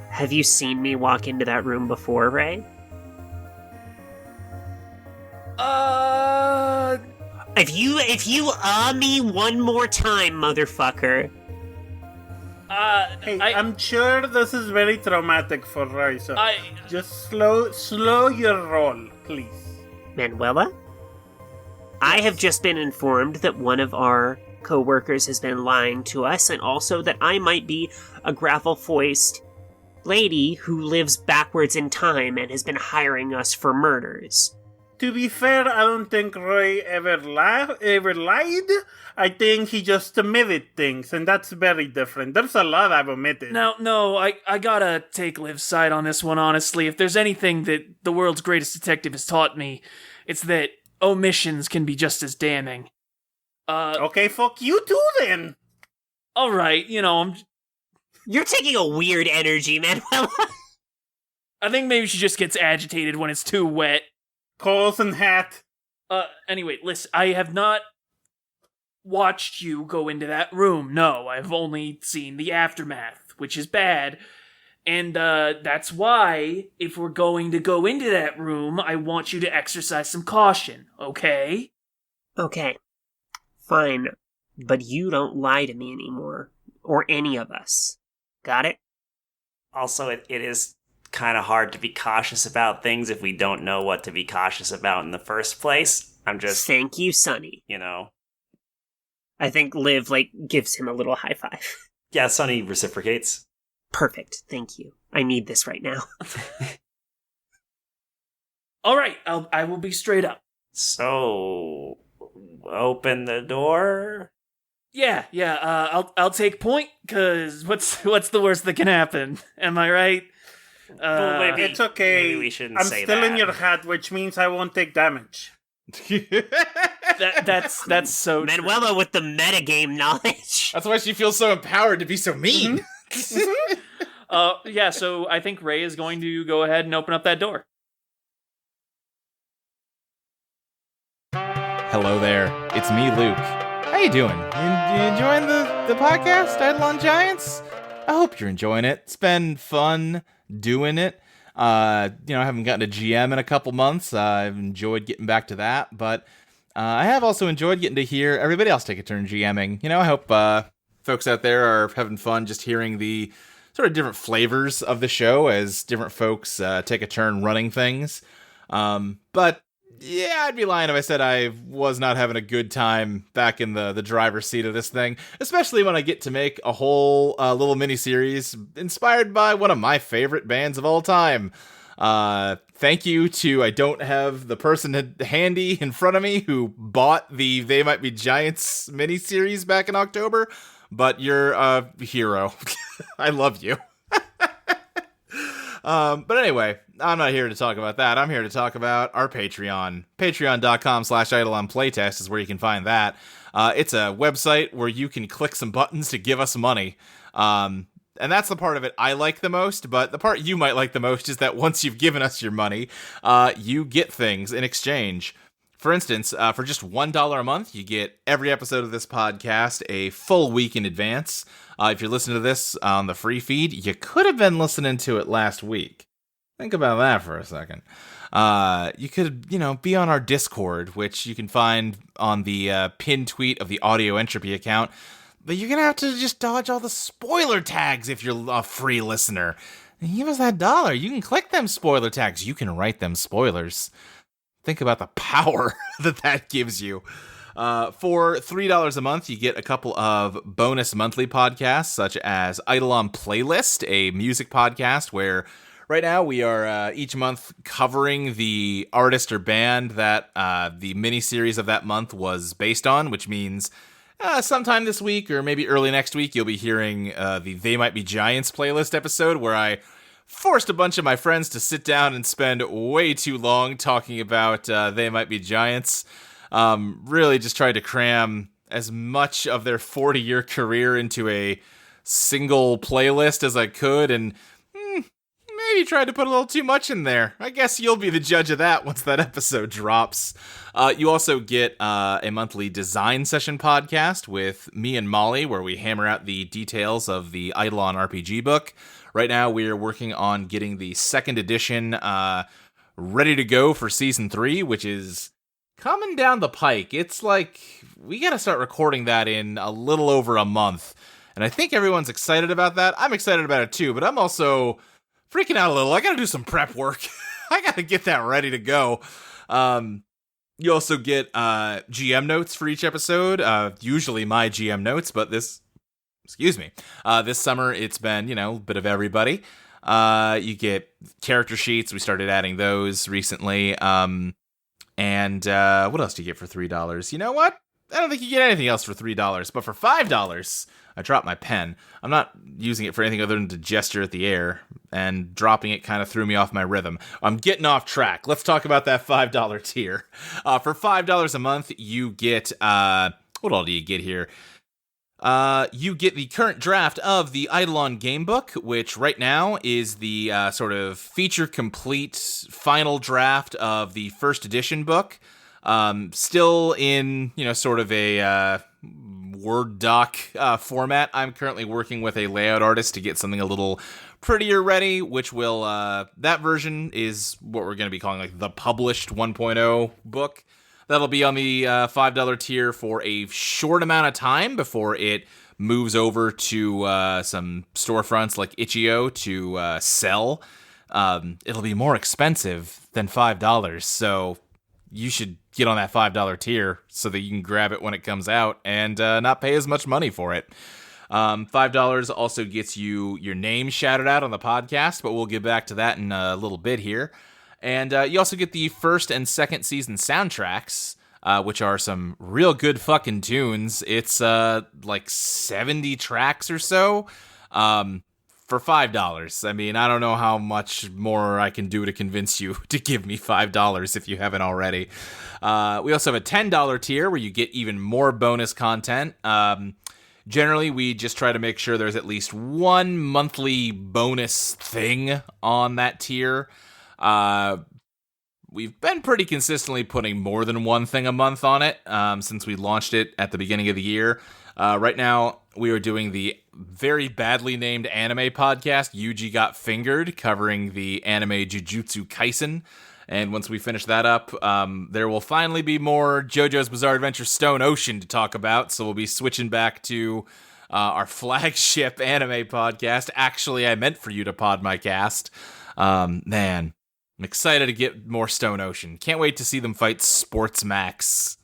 Have you seen me walk into that room before, Ray? If you me one more time, motherfucker, Hey, I'm sure this is very traumatic for Roy, so just slow your roll, please. Manuela? I have just been informed that one of our co-workers has been lying to us, and also that I might be a gravel-voiced lady who lives backwards in time and has been hiring us for murders. To be fair, I don't think Roy ever lied. I think he just omitted things, and that's very different. There's a lot I've omitted. No, I gotta take Liv's side on this one, honestly. If there's anything that the world's greatest detective has taught me, it's that omissions can be just as damning. Okay, fuck you too, then. Alright, You're taking a weird energy, Manuela. I think maybe she just gets agitated when it's too wet. Coals and hat. Anyway, listen, I have not watched you go into that room. No, I've only seen the aftermath, which is bad. And, that's why, if we're going to go into that room, I want you to exercise some caution, okay? Okay. Fine. But you don't lie to me anymore. Or any of us. Got it? Also, it is kind of hard to be cautious about things if we don't know what to be cautious about in the first place. Thank you, Sonny. I think Liv, gives him a little high five. Yeah, Sonny reciprocates. Perfect. Thank you. I need this right now. Alright, I will be straight up. So, open the door? Yeah, I'll take point, cause what's the worst that can happen? Am I right? Maybe, it's okay. Maybe we shouldn't I'm say still that. in your hat, which means I won't take damage. That's so true. Manuela with the metagame knowledge. That's why she feels so empowered to be so mean. Yeah, so I think Ray is going to go ahead and open up that door. Hello there, it's me, Luke. How you doing? You enjoying the podcast, Eidolon Giants? I hope you're enjoying it. It's been fun doing it. I haven't gotten a GM in a couple months. I've enjoyed getting back to that, but I have also enjoyed getting to hear everybody else take a turn GMing. I hope folks out there are having fun just hearing the sort of different flavors of the show as different folks take a turn running things. But yeah, I'd be lying if I said I was not having a good time back in the driver's seat of this thing, especially when I get to make a whole little mini-series inspired by one of my favorite bands of all time. Thank you to, I don't have the person handy in front of me who bought the They Might Be Giants mini-series back in October, but you're a hero. I love you. But anyway, I'm not here to talk about that. I'm here to talk about our Patreon. Patreon.com/EidolonPlaytest is where you can find that. It's a website where you can click some buttons to give us money. And that's the part of it I like the most, but the part you might like the most is that once you've given us your money, you get things in exchange. For instance, for just $1 a month, you get every episode of this podcast a full week in advance. If you're listening to this on the free feed, you could have been listening to it last week. Think about that for a second. You could, be on our Discord, which you can find on the pinned tweet of the Audio Entropy account. But you're going to have to just dodge all the spoiler tags if you're a free listener. And give us that $1. You can click them spoiler tags. You can write them spoilers. Think about the power that gives you. For $3 a month, you get a couple of bonus monthly podcasts, such as Eidolon Playlist, a music podcast where right now we are each month covering the artist or band that the mini-series of that month was based on, which means sometime this week or maybe early next week, you'll be hearing the They Might Be Giants playlist episode where I forced a bunch of my friends to sit down and spend way too long talking about They Might Be Giants. Really just tried to cram as much of their 40-year career into a single playlist as I could, and maybe tried to put a little too much in there. I guess you'll be the judge of that once that episode drops. You also get a monthly design session podcast with me and Molly, where we hammer out the details of the Eidolon RPG book. Right now, we're working on getting the second edition ready to go for Season 3, which is coming down the pike. It's like, we gotta start recording that in a little over a month. And and I think everyone's excited about that. I'm excited about it too, but I'm also freaking out a little. I gotta do some prep work. I gotta get that ready to go. You also get GM notes for each episode, usually my GM notes, but this summer it's been, a bit of everybody. You get character sheets. We started adding those recently. And what else do you get for $3? You know what? I don't think you get anything else for $3, but for $5, I dropped my pen. I'm not using it for anything other than to gesture at the air, and dropping it kind of threw me off my rhythm. I'm getting off track. Let's talk about that $5 tier. For $5 a month, you get, what all do you get here? You get the current draft of the Eidolon gamebook, which right now is the sort of feature-complete final draft of the first edition book. Still in, sort of a Word doc format. I'm currently working with a layout artist to get something a little prettier ready, which will, that version is what we're going to be calling like the published 1.0 book. That'll be on the $5 tier for a short amount of time before it moves over to some storefronts like Itch.io to sell. It'll be more expensive than $5, so you should get on that $5 tier so that you can grab it when it comes out and not pay as much money for it. $5 also gets you your name shouted out on the podcast, but we'll get back to that in a little bit here. And you also get the first and second season soundtracks, which are some real good fucking tunes. It's like 70 tracks or so for $5. I mean, I don't know how much more I can do to convince you to give me $5 if you haven't already. We also have a $10 tier where you get even more bonus content. Generally, we just try to make sure there's at least one monthly bonus thing on that tier. We've been pretty consistently putting more than one thing a month on it since we launched it at the beginning of the year. Right now, we are doing the very badly named anime podcast, Yuji Got Fingered, covering the anime Jujutsu Kaisen. And once we finish that up, there will finally be more JoJo's Bizarre Adventure Stone Ocean to talk about. So we'll be switching back to our flagship anime podcast. Actually, I meant for you to pod my cast. Man, I'm excited to get more Stone Ocean. Can't wait to see them fight Sports Max.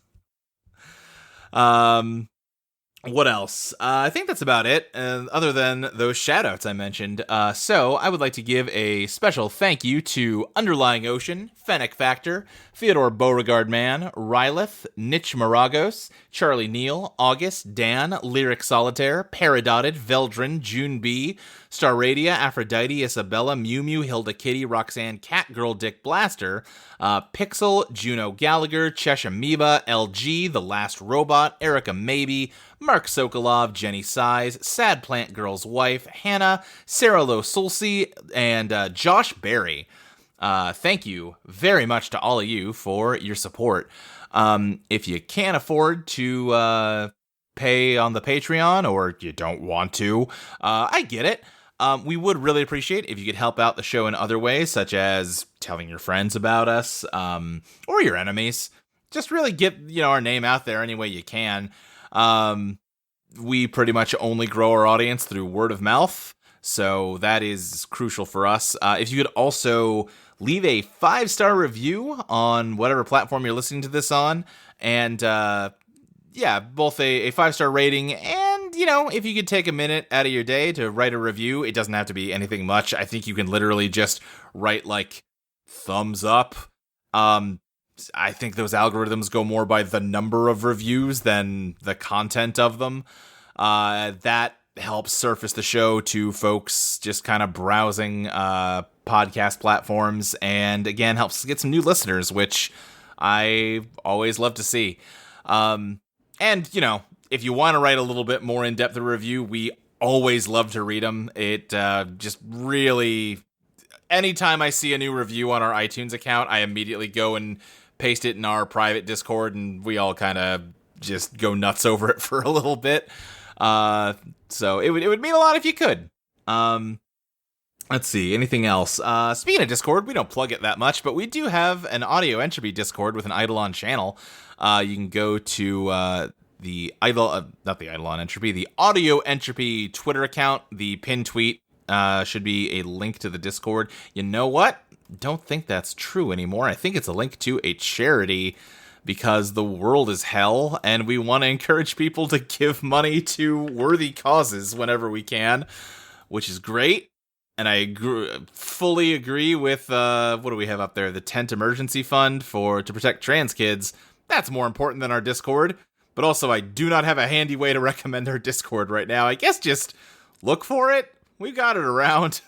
What else? I think that's about it, other than those shoutouts I mentioned. So I would like to give a special thank you to Underlying Ocean, Fennec Factor, Theodore Beauregard Man, Rylith, Nitch Maragos, Charlie Neal, August, Dan, Lyric Solitaire, Paradotted, Veldrin, June B, Starradia, Aphrodite, Isabella, Mew Mew, Hilda Kitty, Roxanne, Catgirl, Dick Blaster, Pixel, Juno Gallagher, Cheshire Amoeba, LG, The Last Robot, Erica Maybe, Mark Sokolov, Jenny Size, Sad Plant Girl's Wife, Hannah, Sarah Lo Sulci, and Josh Berry. Thank you very much to all of you for your support. If you can't afford to pay on the Patreon, or you don't want to, I get it. We would really appreciate if you could help out the show in other ways, such as telling your friends about us, or your enemies. Just really get, our name out there any way you can. We pretty much only grow our audience through word of mouth, so that is crucial for us. If you could also leave a 5-star review on whatever platform you're listening to this on, and both a 5-star rating, and if you could take a minute out of your day to write a review. It doesn't have to be anything much. I think you can literally just write like thumbs up. I think those algorithms go more by the number of reviews than the content of them. That helps surface the show to folks just kind of browsing podcast platforms, and again helps get some new listeners, which I always love to see. And if you want to write a little bit more in-depth a review, we always love to read them. It just really, anytime I see a new review on our iTunes account, I immediately go and paste it in our private Discord, and we all kind of just go nuts over it for a little bit. So it would mean a lot if you could. Let's see, anything else? Speaking of Discord, we don't plug it that much, but we do have an Audio Entropy Discord with an Eidolon channel. You can go to the not the Eidolon Entropy, the Audio Entropy Twitter account. The pin tweet should be a link to the Discord. You know what? Don't think that's true anymore. I think it's a link to a charity, because the world is hell, and we want to encourage people to give money to worthy causes whenever we can, which is great. And I fully agree with, what do we have up there? The Tent Emergency Fund to protect trans kids. That's more important than our Discord. But also, I do not have a handy way to recommend our Discord right now. I guess just look for it. We've got it around.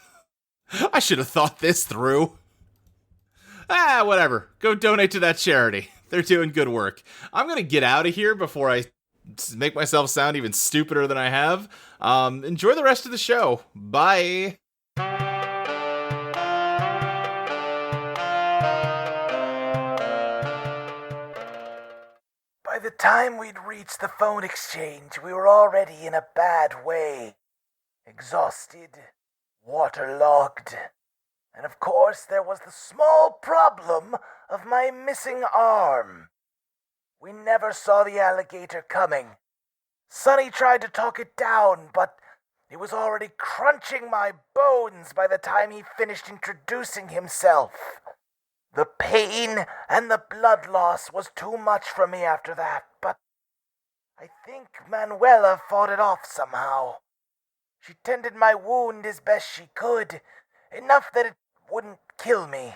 I should have thought this through. Whatever. Go donate to that charity. They're doing good work. I'm going to get out of here before I make myself sound even stupider than I have. Enjoy the rest of the show. Bye. By the time we'd reached the phone exchange, we were already in a bad way. Exhausted, waterlogged. And of course, there was the small problem of my missing arm. We never saw the alligator coming. Sonny tried to talk it down, but it was already crunching my bones by the time he finished introducing himself. The pain and the blood loss was too much for me after that, but I think Manuela fought it off somehow. She tended my wound as best she could, enough that it wouldn't kill me.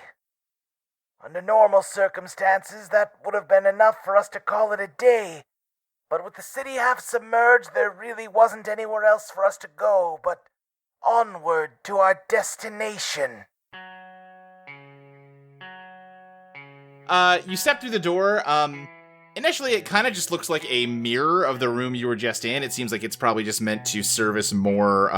Under normal circumstances, that would have been enough for us to call it a day. But with the city half submerged, there really wasn't anywhere else for us to go but onward to our destination. You step through the door. Initially, it kind of just looks like a mirror of the room you were just in. It seems like it's probably just meant to service more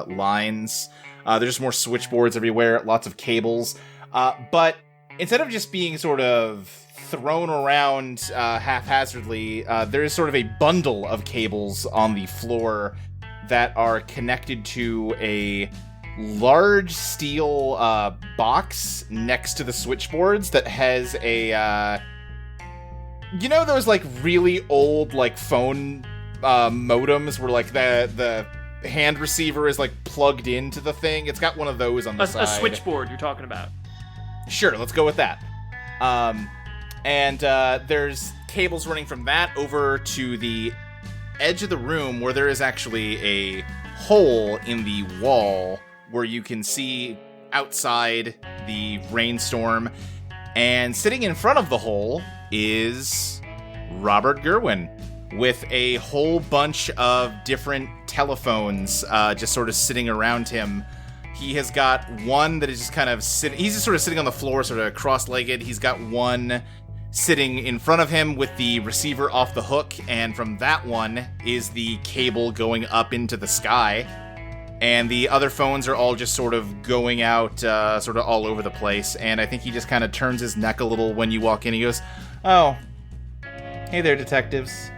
lines. There's just more switchboards everywhere, lots of cables. But instead of just being sort of thrown around haphazardly, there is sort of a bundle of cables on the floor that are connected to a large steel box next to the switchboards that has a... you know those, like, really old, like, phone modems where, like, the hand receiver is, like, plugged into the thing? It's got one of those on the side. A switchboard you're talking about. Sure, let's go with that. And there's cables running from that over to the edge of the room where there is actually a hole in the wall where you can see outside the rainstorm. And sitting in front of the hole is Robert Gerwin with a whole bunch of different telephones just sort of sitting around him. He has got one that is just kind of sitting... He's just sort of sitting on the floor, sort of cross-legged. He's got one sitting in front of him with the receiver off the hook, and from that one is the cable going up into the sky. And the other phones are all just sort of going out sort of all over the place. And I think he just kind of turns his neck a little when you walk in. He goes, "Oh, hey there, detectives."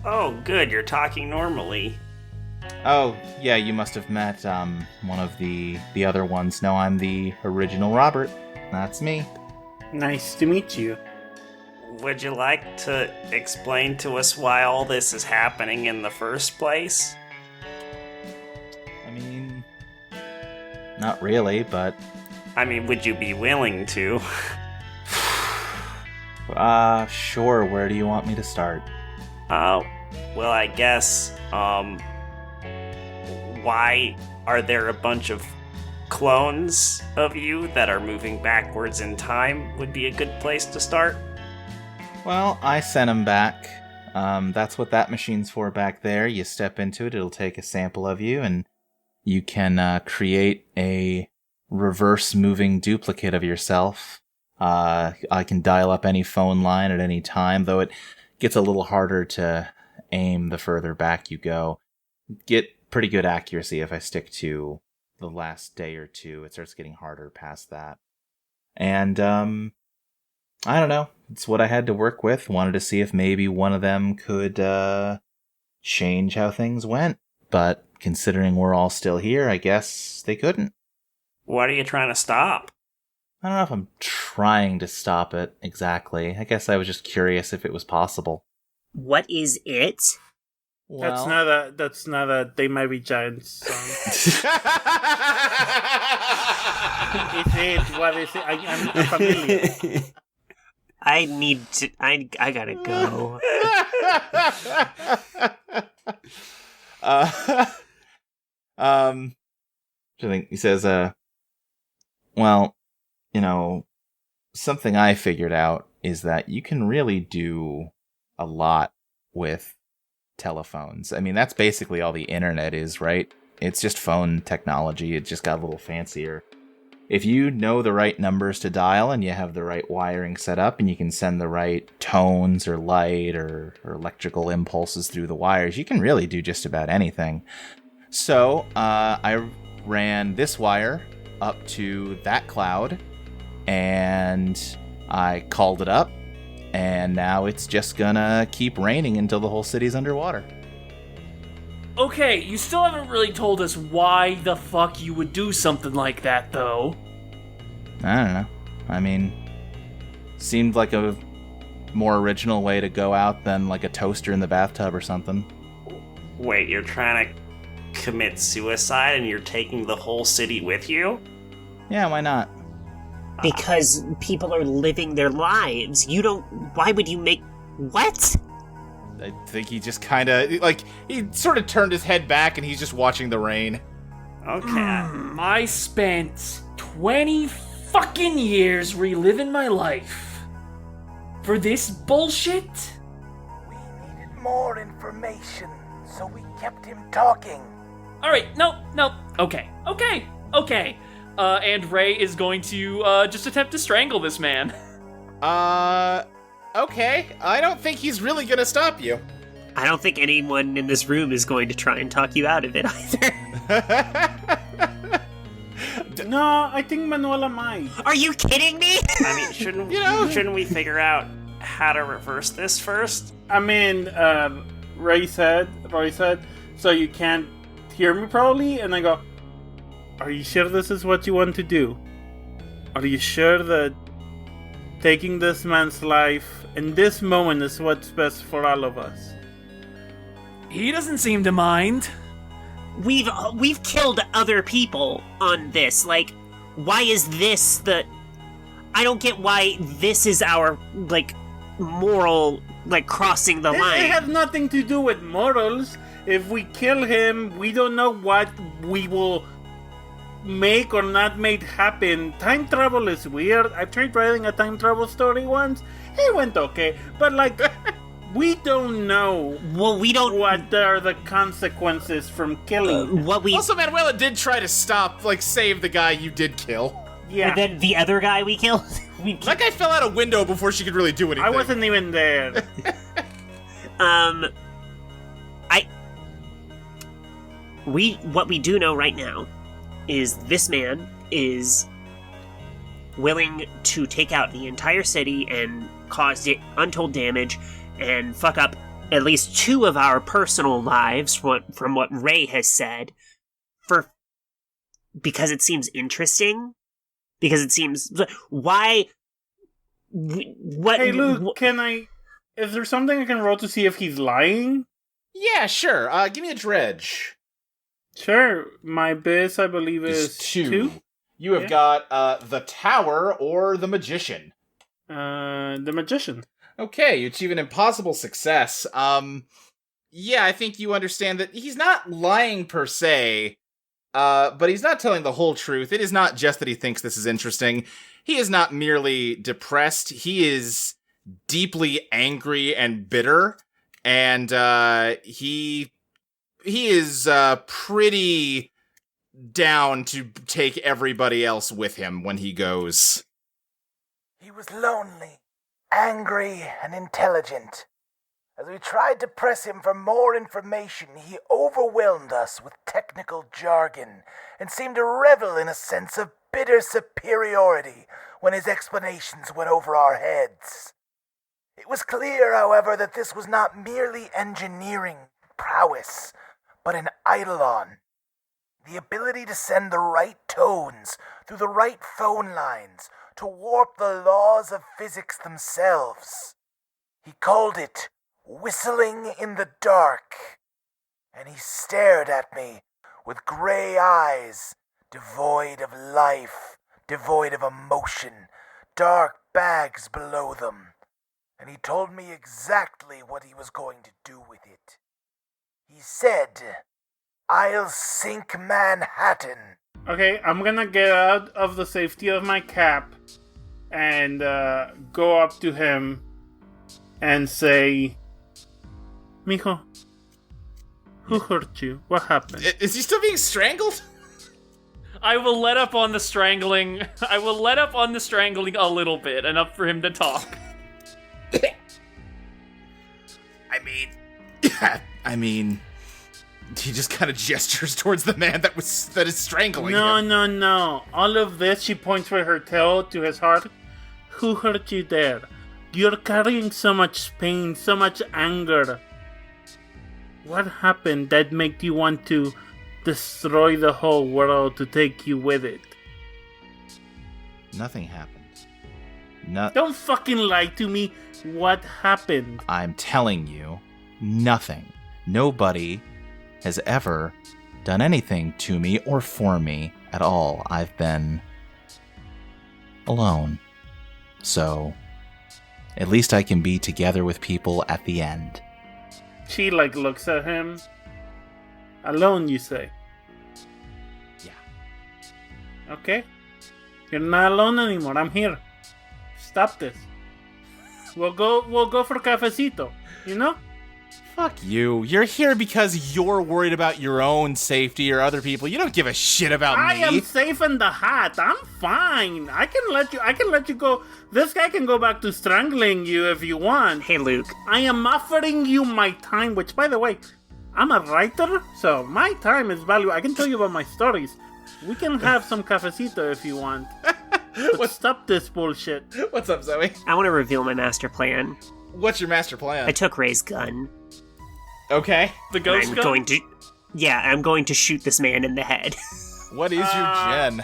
Oh, good, you're talking normally. "Oh, yeah, you must have met one of the other ones. No, I'm the original Robert. That's me." Nice to meet you. Would you like to explain to us why all this is happening in the first place? I mean, not really, but... I mean, would you be willing to? Sure, where do you want me to start? Well, I guess, why are there a bunch of clones of you that are moving backwards in time would be a good place to start? Well, I sent them back. That's what that machine's for back there. You step into it, it'll take a sample of you, and you can create a reverse-moving duplicate of yourself. I can dial up any phone line at any time, though it gets a little harder to aim the further back you go. Get pretty good accuracy if I stick to the last day or two. It starts getting harder past that. And, I don't know. It's what I had to work with. Wanted to see if maybe one of them could, change how things went. But considering we're all still here, I guess they couldn't. What are you trying to stop? I don't know if I'm trying to stop it exactly. I guess I was just curious if it was possible. What is it? Well, That's not a They Might Be Giants song. It's it. What is it? I'm familiar. I need to. I gotta go. I think he says, well, something I figured out is that you can really do a lot with telephones. I mean, that's basically all the internet is, right? It's just phone technology. It just got a little fancier. If you know the right numbers to dial and you have the right wiring set up and you can send the right tones or light or electrical impulses through the wires, you can really do just about anything. So I ran this wire up to that cloud and I called it up, and now it's just gonna keep raining until the whole city's underwater. Okay, you still haven't really told us why the fuck you would do something like that, though. I don't know. I mean, seemed like a more original way to go out than like a toaster in the bathtub or something. Wait, you're trying to commit suicide and you're taking the whole city with you? Yeah, why not? Because people are living their lives. Why would you make... What? I think he just kind of, he sort of turned his head back and he's just watching the rain. Okay. I spent 20 fucking years reliving my life. For this bullshit? We needed more information, so we kept him talking. Alright, no. Okay. And Ray is going to just attempt to strangle this man. Okay. I don't think he's really gonna stop you. I don't think anyone in this room is going to try and talk you out of it either. No, I think Manuela might. Are you kidding me? I mean, shouldn't we figure out how to reverse this first? I mean, Roy said, so you can't hear me probably? And I go, are you sure this is what you want to do? Are you sure that taking this man's life in this moment is what's best for all of us? He doesn't seem to mind. We've killed other people on this. Like, why is this the... I don't get why this is our, moral, crossing the line. It has nothing to do with morals. If we kill him, we don't know what we will make or not make happen. Time travel is weird. I tried writing a time travel story once. It went okay. But, we don't know. Well, we don't... what are the consequences from killing. Also, Manuela did try to save the guy you did kill. Yeah. And then the other guy we killed? That guy fell out a window before she could really do anything. I wasn't even there. What we do know right now is this man is willing to take out the entire city and cause untold damage and fuck up at least 2 of our personal lives from what Ray has said because it seems interesting. Because it seems... Why... What... Hey, Luke, is there something I can roll to see if he's lying? Yeah, sure. Give me a dredge. Sure. My biz, I believe, is 2. You have got the Tower or the Magician. The Magician. Okay, you achieve an impossible success. Yeah, I think you understand that he's not lying per se, but he's not telling the whole truth. It is not just that he thinks this is interesting. He is not merely depressed. He is deeply angry and bitter, and he is pretty down to take everybody else with him when he goes. He was lonely, angry, and intelligent. As we tried to press him for more information, he overwhelmed us with technical jargon and seemed to revel in a sense of bitter superiority when his explanations went over our heads. It was clear, however, that this was not merely engineering prowess, but an Eidolon. The ability to send the right tones through the right phone lines to warp the laws of physics themselves. He called it whistling in the dark. And he stared at me with gray eyes, devoid of life, devoid of emotion, dark bags below them. And he told me exactly what he was going to do with it. He said, "I'll sink Manhattan." Okay, I'm gonna get out of the safety of my cap and go up to him and say, "Mijo, who hurt you? What happened?" Is he still being strangled? I will let up on the strangling. I will let up on the strangling a little bit, enough for him to talk. I mean, he just kind of gestures towards the man that is strangling him. No. All of this, she points with her tail to his heart. Who hurt you there? You're carrying so much pain, so much anger. What happened that made you want to destroy the whole world to take you with it? Nothing happened. Don't fucking lie to me. What happened? I'm telling you, nothing. Nobody has ever done anything to me or for me at all. I've been alone. So, at least I can be together with people at the end. She looks at him. Alone, you say? Yeah. Okay. You're not alone anymore. I'm here. Stop this. We'll go for cafecito, you know? Fuck you. You're here because you're worried about your own safety or other people. You don't give a shit about me. I am safe in the hat. I'm fine. I can let you go. This guy can go back to strangling you if you want. Hey, Luke. I am offering you my time, which, by the way, I'm a writer, so my time is valuable. I can tell you about my stories. We can have some cafecito if you want. But stop this bullshit. What's up, Zoe? I want to reveal my master plan. What's your master plan? I took Ray's gun. Okay. The ghost I'm gun? I'm going to shoot this man in the head. What is your gen?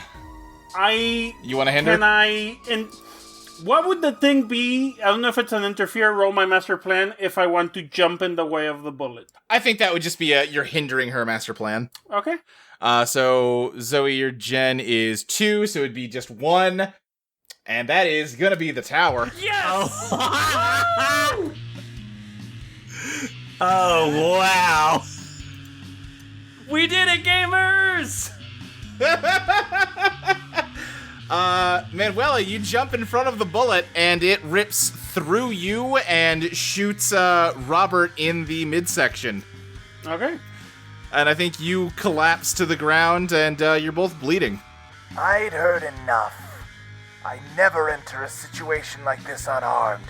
You want to hinder? What would the thing be? I don't know if it's an interfere, roll my master plan, if I want to jump in the way of the bullet. I think that would just be you're hindering her master plan. Okay. So, Zoe, your gen is 2, so it'd be just 1. And that is gonna be the tower. Yes! Oh, wow. We did it, gamers! Manuela, you jump in front of the bullet, and it rips through you and shoots Robert in the midsection. Okay. And I think you collapse to the ground, and you're both bleeding. I'd heard enough. I never enter a situation like this unarmed.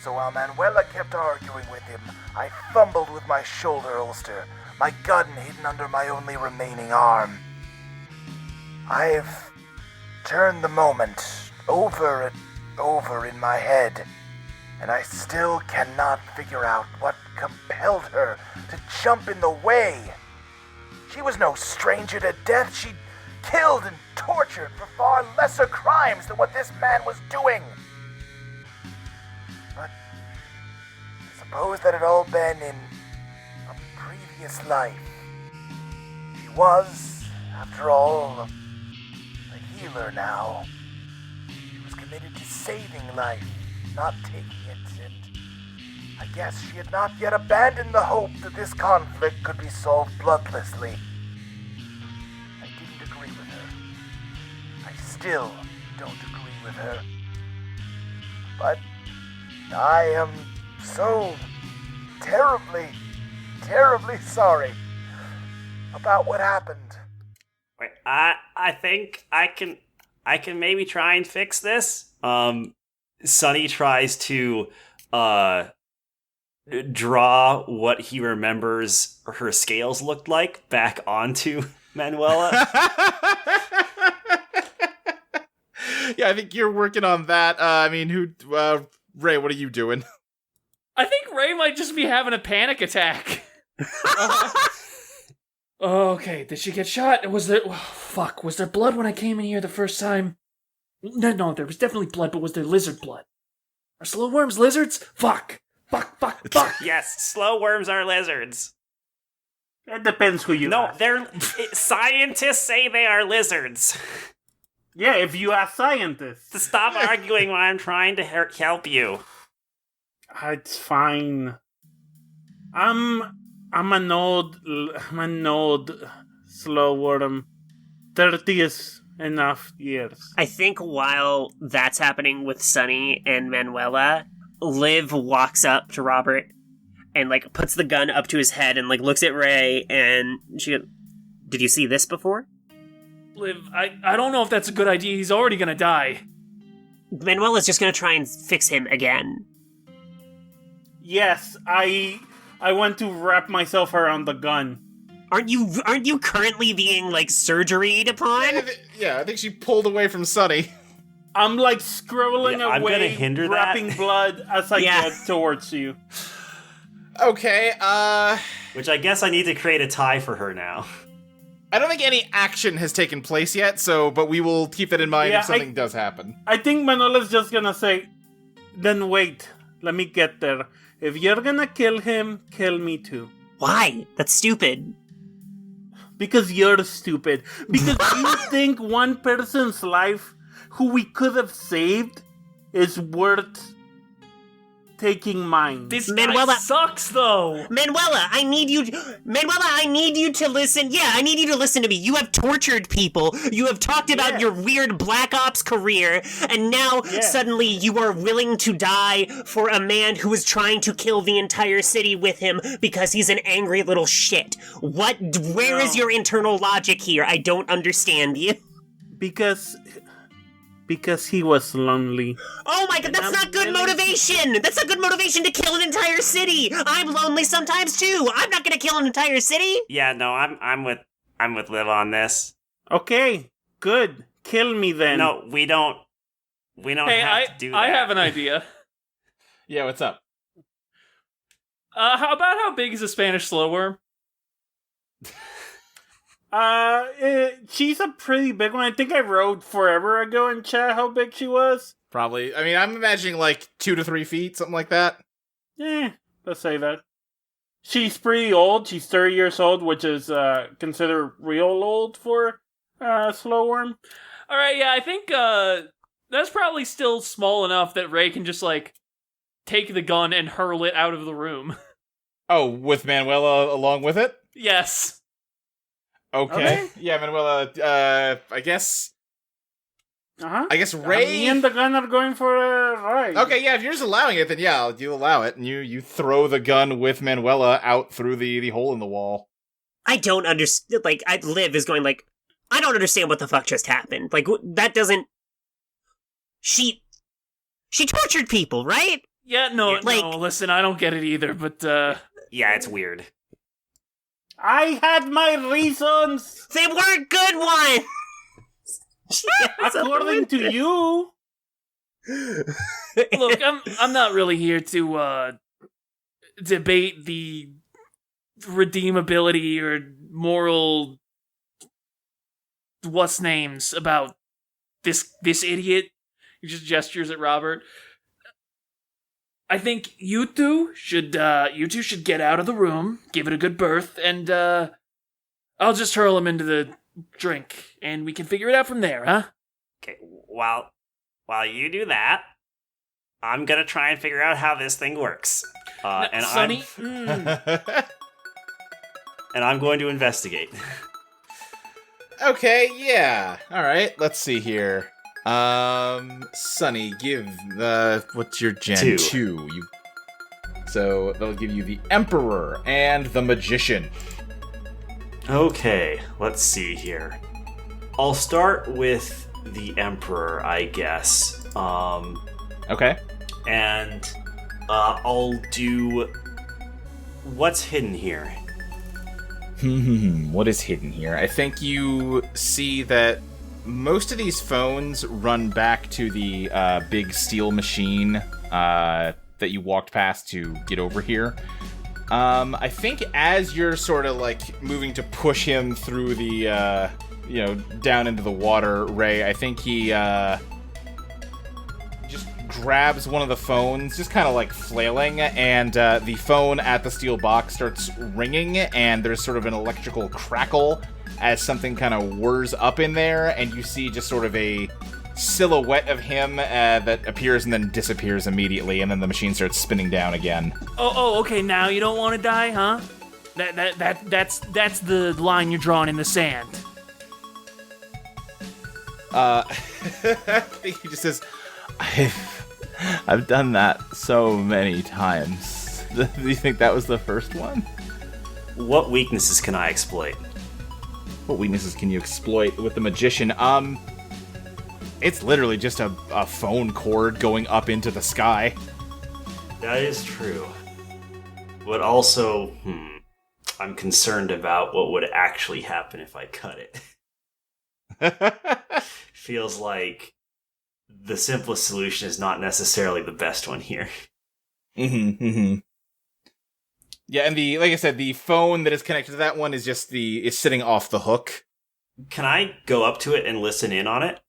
So while Manuela kept arguing with him, I fumbled with my shoulder holster, my gun hidden under my only remaining arm. I've turned the moment over and over in my head, and I still cannot figure out what compelled her to jump in the way. She was no stranger to death. She killed and tortured for far lesser crimes than what this man was doing. But I suppose that had all been in a previous life. She was, after all, a healer now. She was committed to saving life, not taking it, and I guess she had not yet abandoned the hope that this conflict could be solved bloodlessly. I didn't agree with her. I still don't agree with her. But I am so terribly, terribly sorry about what happened. Wait, I think I can maybe try and fix this. Sonny tries to draw what he remembers her scales looked like back onto Manuela. Yeah, I think you're working on that. Ray, what are you doing? I think Ray might just be having a panic attack. Okay, did she get shot? Was there blood when I came in here the first time? No, there was definitely blood, but was there lizard blood? Are slow worms lizards? Fuck. Fuck. Yes, slow worms are lizards. It depends who you No, ask. scientists say they are lizards. Yeah, if you ask scientists. Stop arguing when I'm trying to help you. It's fine. I'm an old slow worm. 30 is enough years. I think while that's happening with Sunny and Manuela, Liv walks up to Robert and, like, puts the gun up to his head and, like, looks at Ray and she goes, "Did you see this before?" Liv, I don't know if that's a good idea. He's already gonna die. Manuela's just gonna try and fix him again. Yes, I want to wrap myself around the gun. Aren't you currently being, like, surgeried upon? Yeah, I think she pulled away from Sunny. I'm, like, scrolling Yeah, I'm away, gonna hinder that. dropping blood as I get towards you. Okay, Which I guess I need to create a tie for her now. I don't think any action has taken place yet, but we will keep that in mind if something does happen. I think Manuela's just gonna say, then wait, let me get there. If you're gonna kill him, kill me too. Why? That's stupid. Because you're stupid. Because you think one person's life who we could have saved is worth taking mine. This Manuela guy sucks, though. Manuela, I need you to listen. Yeah, I need you to listen to me. You have tortured people. You have talked about your weird Black Ops career, and now suddenly you are willing to die for a man who is trying to kill the entire city with him because he's an angry little shit. Where is your internal logic here? I don't understand you. Because he was lonely. Oh my god, that's not good motivation! That's not good motivation to kill an entire city! I'm lonely sometimes too! I'm not gonna kill an entire city! Yeah, no, I'm with Liv on this. Okay, good. Kill me then. No, we don't have to do that. I have an idea. Yeah, what's up? How big is a Spanish slow worm? She's a pretty big one. I think I wrote forever ago in chat how big she was. Probably. I mean, I'm imagining like 2 to 3 feet, something like that. Let's say that. She's pretty old. She's 30 years old, which is considered real old for slow worm. All right, yeah, I think that's probably still small enough that Ray can just like take the gun and hurl it out of the room. Oh, with Manuela along with it? Yes. Okay. Yeah, Manuela, I guess... I guess Ray... Me and the gun are going for a ride. Okay, yeah, if you're just allowing it, then yeah, you allow it, and you throw the gun with Manuela out through the hole in the wall. I don't understand, like, Liv is going like, I don't understand what the fuck just happened. Like, that doesn't... She tortured people, right? Yeah, no, listen, I don't get it either, but, Yeah, it's weird. I had my reasons! They weren't good ones! According to you. Look, I'm not really here to debate the redeemability or moral what's names about this idiot. He just gestures at Robert. I think you two should get out of the room, give it a good berth, and I'll just hurl him into the drink, and we can figure it out from there, huh? Okay, while you do that, I'm gonna try and figure out how this thing works. And Sonny? And I'm going to investigate. Okay, yeah. Alright, let's see here. Sonny, give what's your gen? 2. So that'll give you the Emperor and the Magician. Okay, let's see here. I'll start with the Emperor, I guess. Okay. And I'll do what's hidden here. What is hidden here? I think you see that most of these phones run back to the big steel machine that you walked past to get over here. I think as you're sort of like moving to push him through the, down into the water, Ray, I think he just grabs one of the phones, just kind of like flailing, and the phone at the steel box starts ringing, and there's sort of an electrical crackle as something kind of whirs up in there, and you see just sort of a silhouette of him that appears and then disappears immediately, and then the machine starts spinning down again. Oh, okay, now you don't want to die, huh? That's the line you're drawing in the sand. He just says, I've done that so many times. Do you think that was the first one? What weaknesses can I exploit? What weaknesses can you exploit with the magician? It's literally just a phone cord going up into the sky. That is true. But also, I'm concerned about what would actually happen if I cut it. Feels like the simplest solution is not necessarily the best one here. Yeah, and like I said, the phone that is connected to that one is just is sitting off the hook. Can I go up to it and listen in on it?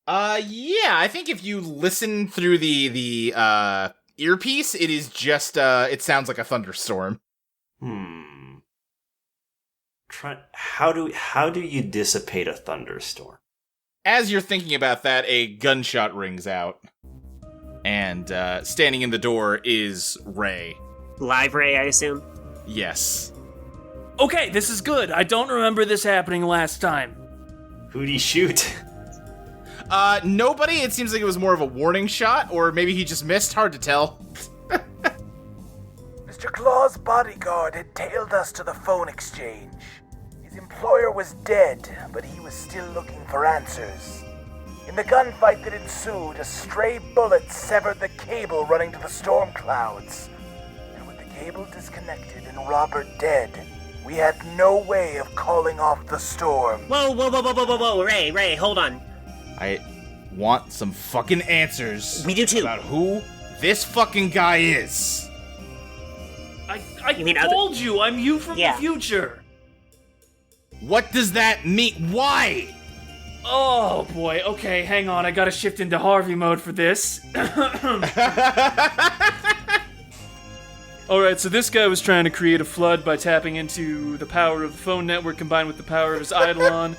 Yeah, I think if you listen through the earpiece, it is just, it sounds like a thunderstorm. How do you dissipate a thunderstorm? As you're thinking about that, a gunshot rings out. And, standing in the door is Ray. Live Ray, I assume? Yes. Okay, this is good. I don't remember this happening last time. Who'd he shoot? Nobody. It seems like it was more of a warning shot, or maybe he just missed. Hard to tell. Mr. Claw's bodyguard had tailed us to the phone exchange. His employer was dead, but he was still looking for answers. In the gunfight that ensued, a stray bullet severed the cable running to the storm clouds. And with the cable disconnected and Robert dead, we had no way of calling off the storm. Whoa, Ray, hold on. I want some fucking answers. We do too. About who this fucking guy is. I told you, I'm you from the future. What does that mean? Why? Oh boy, okay, hang on, I gotta shift into Harvey mode for this. Alright, so this guy was trying to create a flood by tapping into the power of the phone network combined with the power of his Eidolon.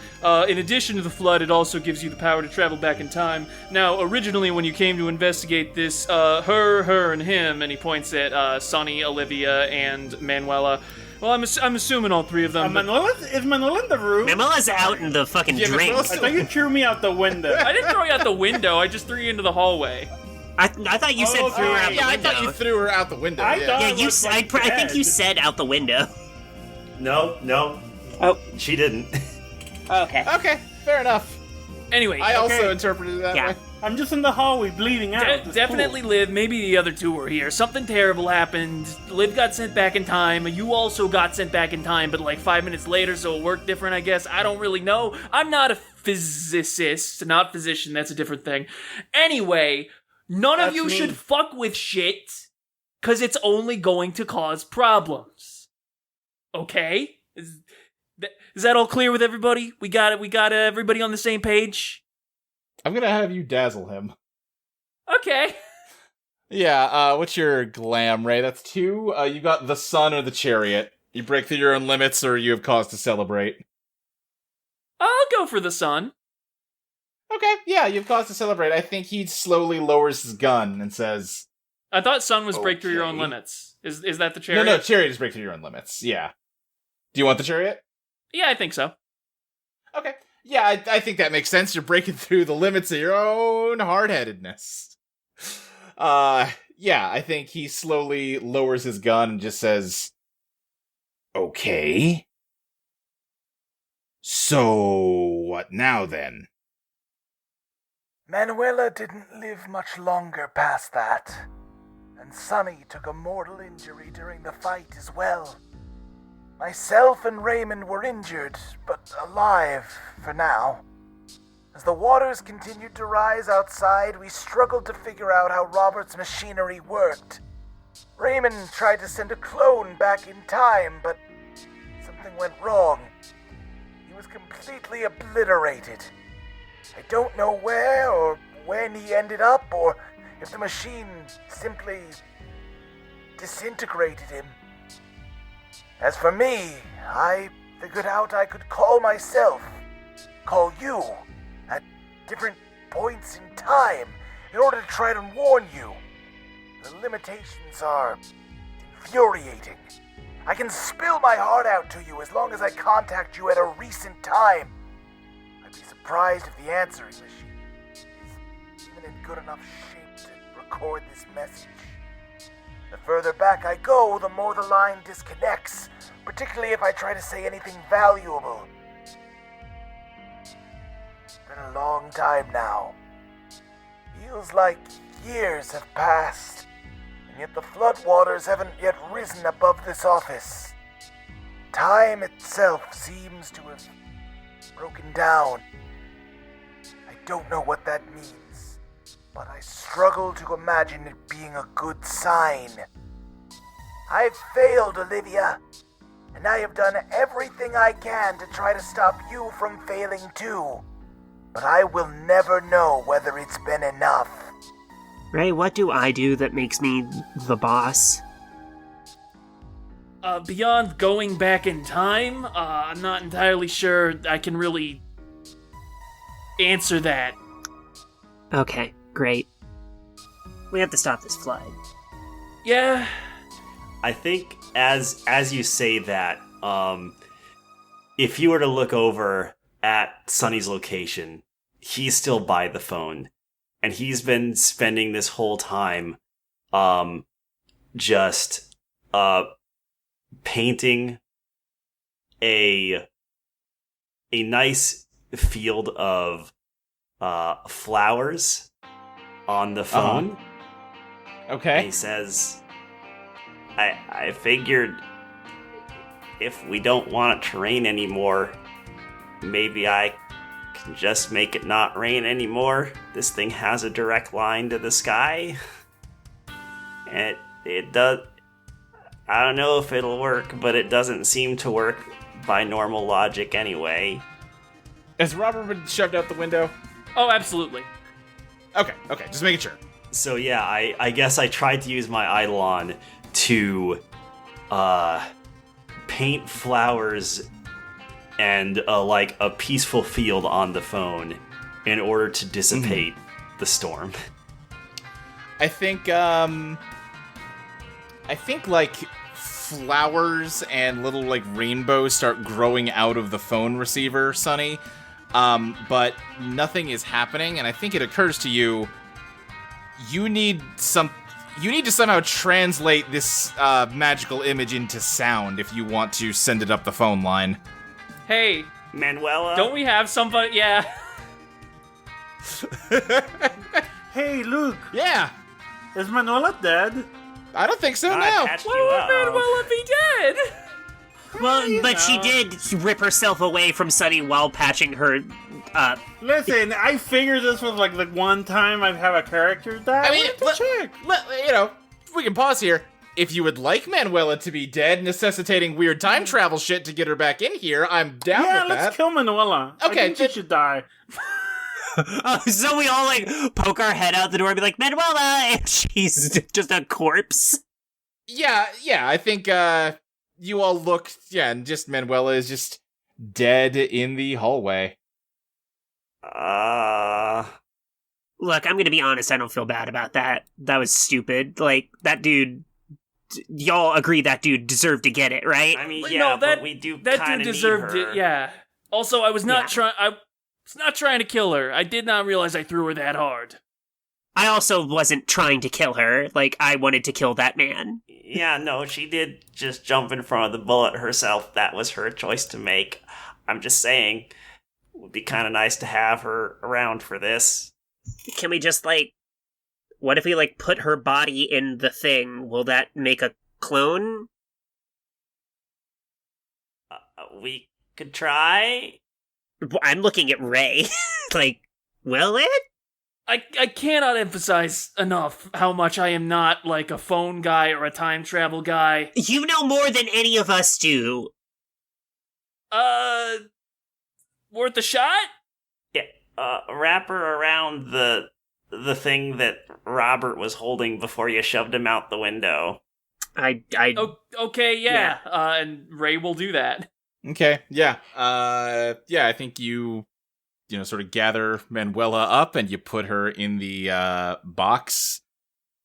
In addition to the flood, it also gives you the power to travel back in time. Now, originally when you came to investigate this, her, and him, and he points at Sonny, Olivia, and Manuela. Well, I'm assuming all three of them. Is Manuela in the room? Manuela's out in the fucking drink. I thought you threw me out the window. I didn't throw you out the window, I just threw you into the hallway. I thought you said threw her out the window. I thought you threw her out the window. I think you said out the window. No. Oh. She didn't. Okay. Okay, fair enough. Anyway. I also interpreted it that way. I'm just in the hallway bleeding out. Definitely Liv, maybe the other two were here. Something terrible happened. Liv got sent back in time. You also got sent back in time, but like 5 minutes later, so it worked different, I guess. I don't really know. I'm not a physicist, not physician. That's a different thing. Anyway, none of you should fuck with shit, because it's only going to cause problems. Okay? Is that all clear with everybody? We got it. We got everybody on the same page? I'm gonna have you dazzle him. Okay. Yeah, what's your glam, Ray? That's 2. You got the sun or the chariot. You break through your own limits or you have cause to celebrate. I'll go for the sun. Okay, yeah, you have cause to celebrate. I think he slowly lowers his gun and says... I thought sun was break through your own limits. Is that the chariot? No, chariot is break through your own limits, yeah. Do you want the chariot? Yeah, I think so. Okay. Yeah, I think that makes sense. You're breaking through the limits of your own hard-headedness. Yeah, I think he slowly lowers his gun and just says, okay. So, what now then? Manuela didn't live much longer past that, and Sonny took a mortal injury during the fight as well. Myself and Raymond were injured, but alive for now. As the waters continued to rise outside, we struggled to figure out how Robert's machinery worked. Raymond tried to send a clone back in time, but something went wrong. He was completely obliterated. I don't know where or when he ended up, or if the machine simply disintegrated him. As for me, I figured out I could call myself, call you, at different points in time in order to try to warn you. The limitations are infuriating. I can spill my heart out to you as long as I contact you at a recent time. I'd be surprised if the answering machine is even in good enough shape to record this message. The further back I go, the more the line disconnects, particularly if I try to say anything valuable. It's been a long time now. Feels like years have passed, and yet the floodwaters haven't yet risen above this office. Time itself seems to have broken down. I don't know what that means, but I struggle to imagine it being a good sign. I've failed, Olivia, and I have done everything I can to try to stop you from failing too. But I will never know whether it's been enough. Ray, what do I do that makes me the boss? Beyond going back in time, I'm not entirely sure I can really answer that. Okay, great. We have to stop this flood. Yeah. I think as you say that, if you were to look over at Sonny's location, he's still by the phone, and he's been spending this whole time, just painting a nice field of flowers on the phone. Okay. And he says, I figured if we don't want it to rain anymore, maybe I can just make it not rain anymore. This thing has a direct line to the sky. And it does. I don't know if it'll work, but it doesn't seem to work by normal logic anyway. Has Robert been shoved out the window? Oh, absolutely. Okay, just making sure. So yeah, I guess I tried to use my Eidolon to paint flowers and like a peaceful field on the phone in order to dissipate the storm. I think like flowers and little like rainbows start growing out of the phone receiver, Sonny. But nothing is happening, and I think it occurs to you, you need to somehow translate this magical image into sound if you want to send it up the phone line. Hey, Manuela? don't we have somebody? Yeah. Hey, Luke, Yeah, is Manuela dead? I don't think so I now. patched Why you would up. Manuela be dead? Well, but she did rip herself away from Sunny while patching her. Listen, I figured this was like the one time I'd have a character die. I mean, check. we can pause here. If you would like Manuela to be dead, necessitating weird time travel shit to get her back in here, I'm down Yeah, with let's that. kill Manuela. Okay, I think she should die. So we all like poke our head out the door and be like, Manuela, and she's just a corpse. Yeah, I think you all look, and just Manuela is just dead in the hallway. Look, I'm gonna be honest, I don't feel bad about that. That was stupid. Like, that dude, y'all agree that dude deserved to get it, right? I mean, No, yeah, that- but we do That kind dude of deserved need her. it. Yeah. Also, I was not Yeah. I was not trying to kill her. I did not realize I threw her that hard. I also wasn't trying to kill her. Like, I wanted to kill that man. Yeah, no, she did just jump in front of the bullet herself. That was her choice to make. I'm just saying, it would be kind of nice to have her around for this. Can we just, like, what if we, like, put her body in the thing? Will that make a clone? We could try. I'm looking at Ray. Like, will it? I cannot emphasize enough how much I am not like a phone guy or a time travel guy. You know more than any of us do. Worth a shot? Yeah, wrap her around the the thing that Robert was holding before you shoved him out the window. Okay, yeah. And Ray will do that. Okay, yeah. I think you sort of gather Manuela up and you put her in the box.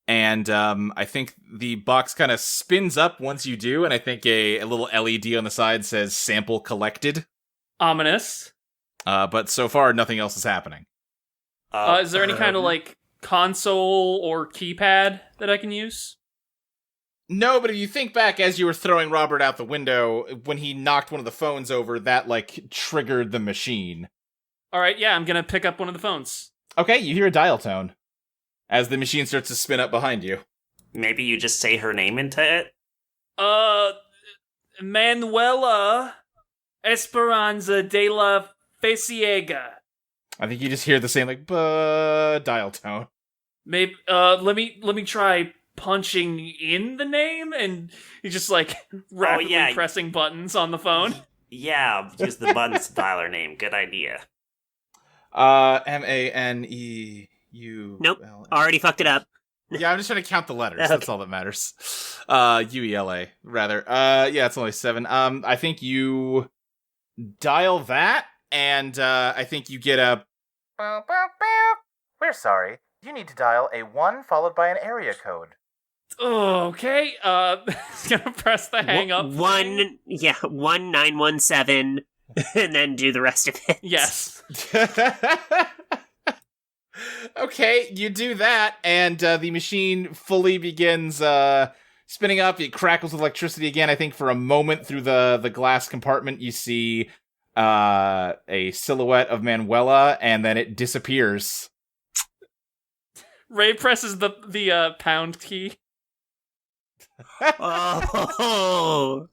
And I think the box kind of spins up once you do, and I think a little LED on the side says sample collected. Ominous. But so far, nothing else is happening. Is there any kind of, like, console or keypad that I can use? No, but if you think back as you were throwing Robert out the window, when he knocked one of the phones over, that, like, triggered the machine. Alright, yeah, I'm gonna pick up one of the phones. Okay, you hear a dial tone as the machine starts to spin up behind you. Maybe you just say her name into it? Manuela Esperanza de la Ciega. I think you just hear the same, like, dial tone. Maybe, let me try punching in the name, and he's just, like, rapidly pressing buttons on the phone. Yeah, use the buttons to dial her name. Good idea. Maneu. Nope, already fucked it up. Yeah, I'm just trying to count the letters. Okay. That's all that matters. Uela, rather. Yeah, it's only 7. I think you dial that, and I think you get a... We're sorry. You need to dial a 1 followed by an area code. Okay, gonna press the hang up. 1917, and then do the rest of it. Yes. Okay, you do that, and the machine fully begins spinning up. It crackles with electricity again. I think for a moment through the glass compartment, you see a silhouette of Manuela, and then it disappears. Ray presses the pound key. Oh.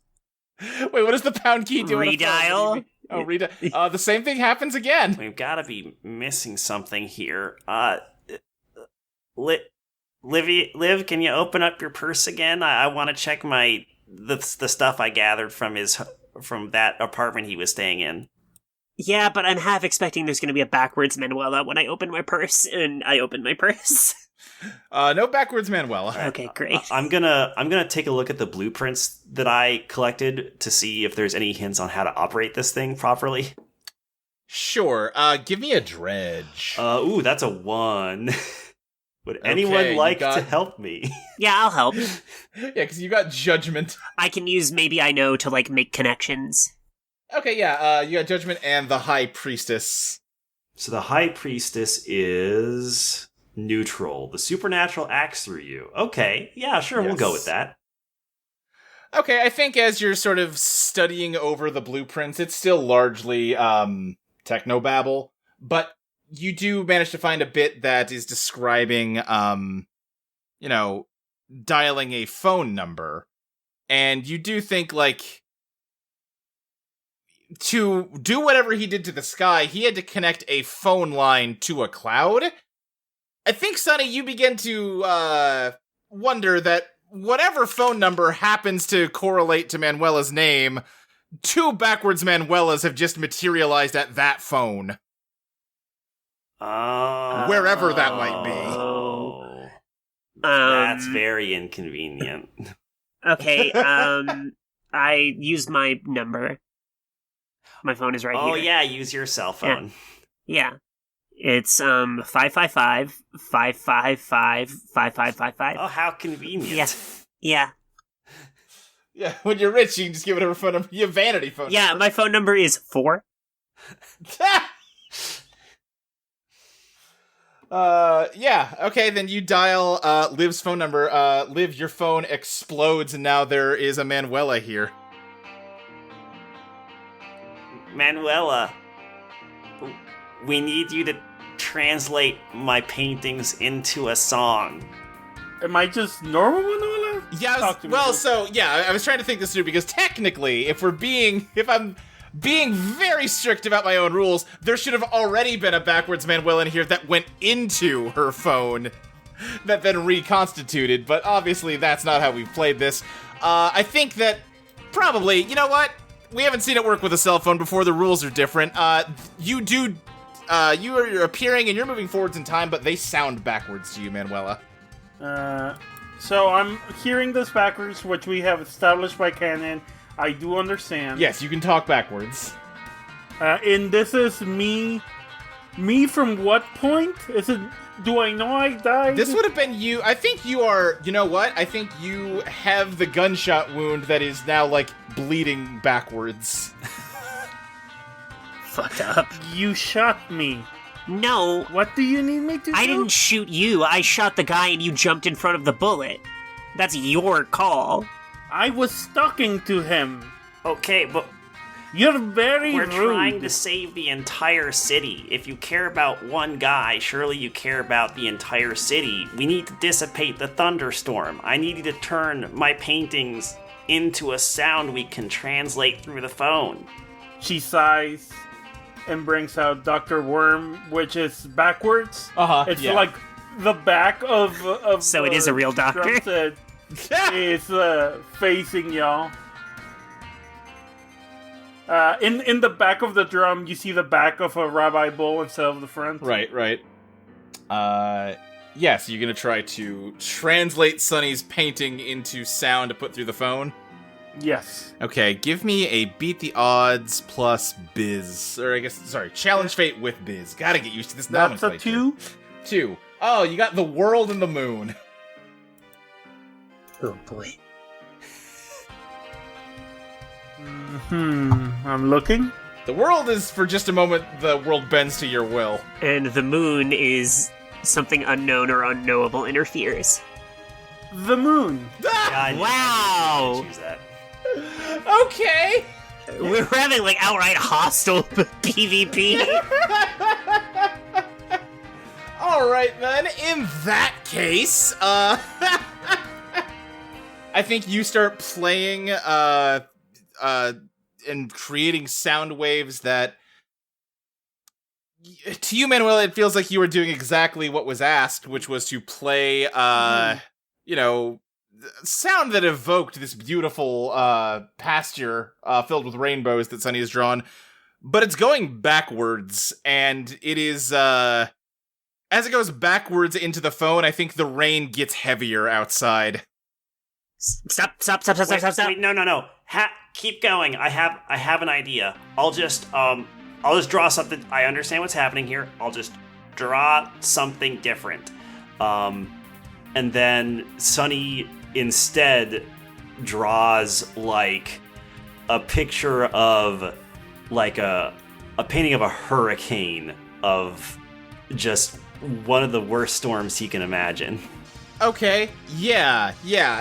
Wait, what does the pound key do? Redial? Oh, redial. The same thing happens again. We've got to be missing something here. Liv, can you open up your purse again? I want to check the stuff I gathered from that apartment he was staying in. Yeah, but I'm half expecting there's going to be a backwards Manuela when I open my purse, and I open my purse. No backwards Manuela. Okay, great. I'm gonna take a look at the blueprints that I collected to see if there's any hints on how to operate this thing properly. Sure. Give me a dredge. Ooh, that's a 1. Would anyone like to help me? Yeah, I'll help. Yeah, because you got judgment. I can use maybe I know to, like, make connections. Okay, yeah, you got judgment and the High Priestess. So the High Priestess is neutral. The supernatural acts through you. Okay, yeah, sure, yes. We'll go with that. Okay, I think as you're sort of studying over the blueprints, it's still largely technobabble, but you do manage to find a bit that is describing, dialing a phone number. And you do think, like, to do whatever he did to the sky, he had to connect a phone line to a cloud. I think, Sonny, you begin to wonder that whatever phone number happens to correlate to Manuela's name, 2 backwards Manuelas have just materialized at that phone. Wherever that might be. That's very inconvenient. Okay, I used my number. My phone is right here. Oh yeah, use your cell phone. Yeah. It's 555-555-5555. Oh, how convenient. Yeah. Yeah, when you're rich, you can just give it a phone number. You have vanity phone number. My phone number is 4. Yeah, okay, then you dial Liv's phone number. Liv, your phone explodes, and now there is a Manuela here. Manuela, we need you to translate my paintings into a song. Am I just normal Manuela? Yeah, I was trying to think this through, because technically, if I'm being very strict about my own rules, there should have already been a backwards Manuela in here that went into her phone that then reconstituted, but obviously that's not how we've played this. I think that probably, you know what? We haven't seen it work with a cell phone before, the rules are different. You do you're appearing and you're moving forwards in time, but they sound backwards to you, Manuela. So I'm hearing this backwards, which we have established by canon. I do understand. Yes, you can talk backwards. And this is me. Me from what point? Is it? Do I know I died? This would have been you. I think you are. You know what? I think you have the gunshot wound that is now like bleeding backwards. Fucked up. You shot me. No. What do you need me to do? I didn't shoot you. I shot the guy and you jumped in front of the bullet. That's your call. I was talking to him. Okay, but You're very we're rude. trying to save the entire city. If you care about one guy, surely you care about the entire city. We need to dissipate the thunderstorm. I need you to turn my paintings into a sound we can translate through the phone. She sighs and brings out Dr. Worm, which is backwards. It's yeah. like the back of So it is a real doctor? drum set is facing y'all. In the back of the drum, you see the back of a Rabbi Bull instead of the front. Right. Yes, you're gonna try to translate Sonny's painting into sound to put through the phone? Yes. Okay, give me a beat the odds plus biz. Or I guess, sorry, challenge fate with biz. Gotta get used to this That's nomenclature. a 2. 2. Oh, you got the world and the moon. Oh boy. I'm looking. The world is, for just a moment, the world bends to your will. And the moon is something unknown or unknowable interferes. The moon. God, Wow. I choose that. Okay! We're having like outright hostile PvP. Alright then, in that case, I think you start playing, and creating sound waves that, to you, Manuela, it feels like you were doing exactly what was asked, which was to play, sound that evoked this beautiful, pasture, filled with rainbows that Sunny has drawn, but it's going backwards, and it is, as it goes backwards into the phone, I think the rain gets heavier outside. Stop. Wait, no. Keep going. I have an idea. I'll just draw something. I understand what's happening here. I'll just draw something different. And then Sunny instead draws like a picture of like a painting of a hurricane of just one of the worst storms he can imagine. Okay, yeah.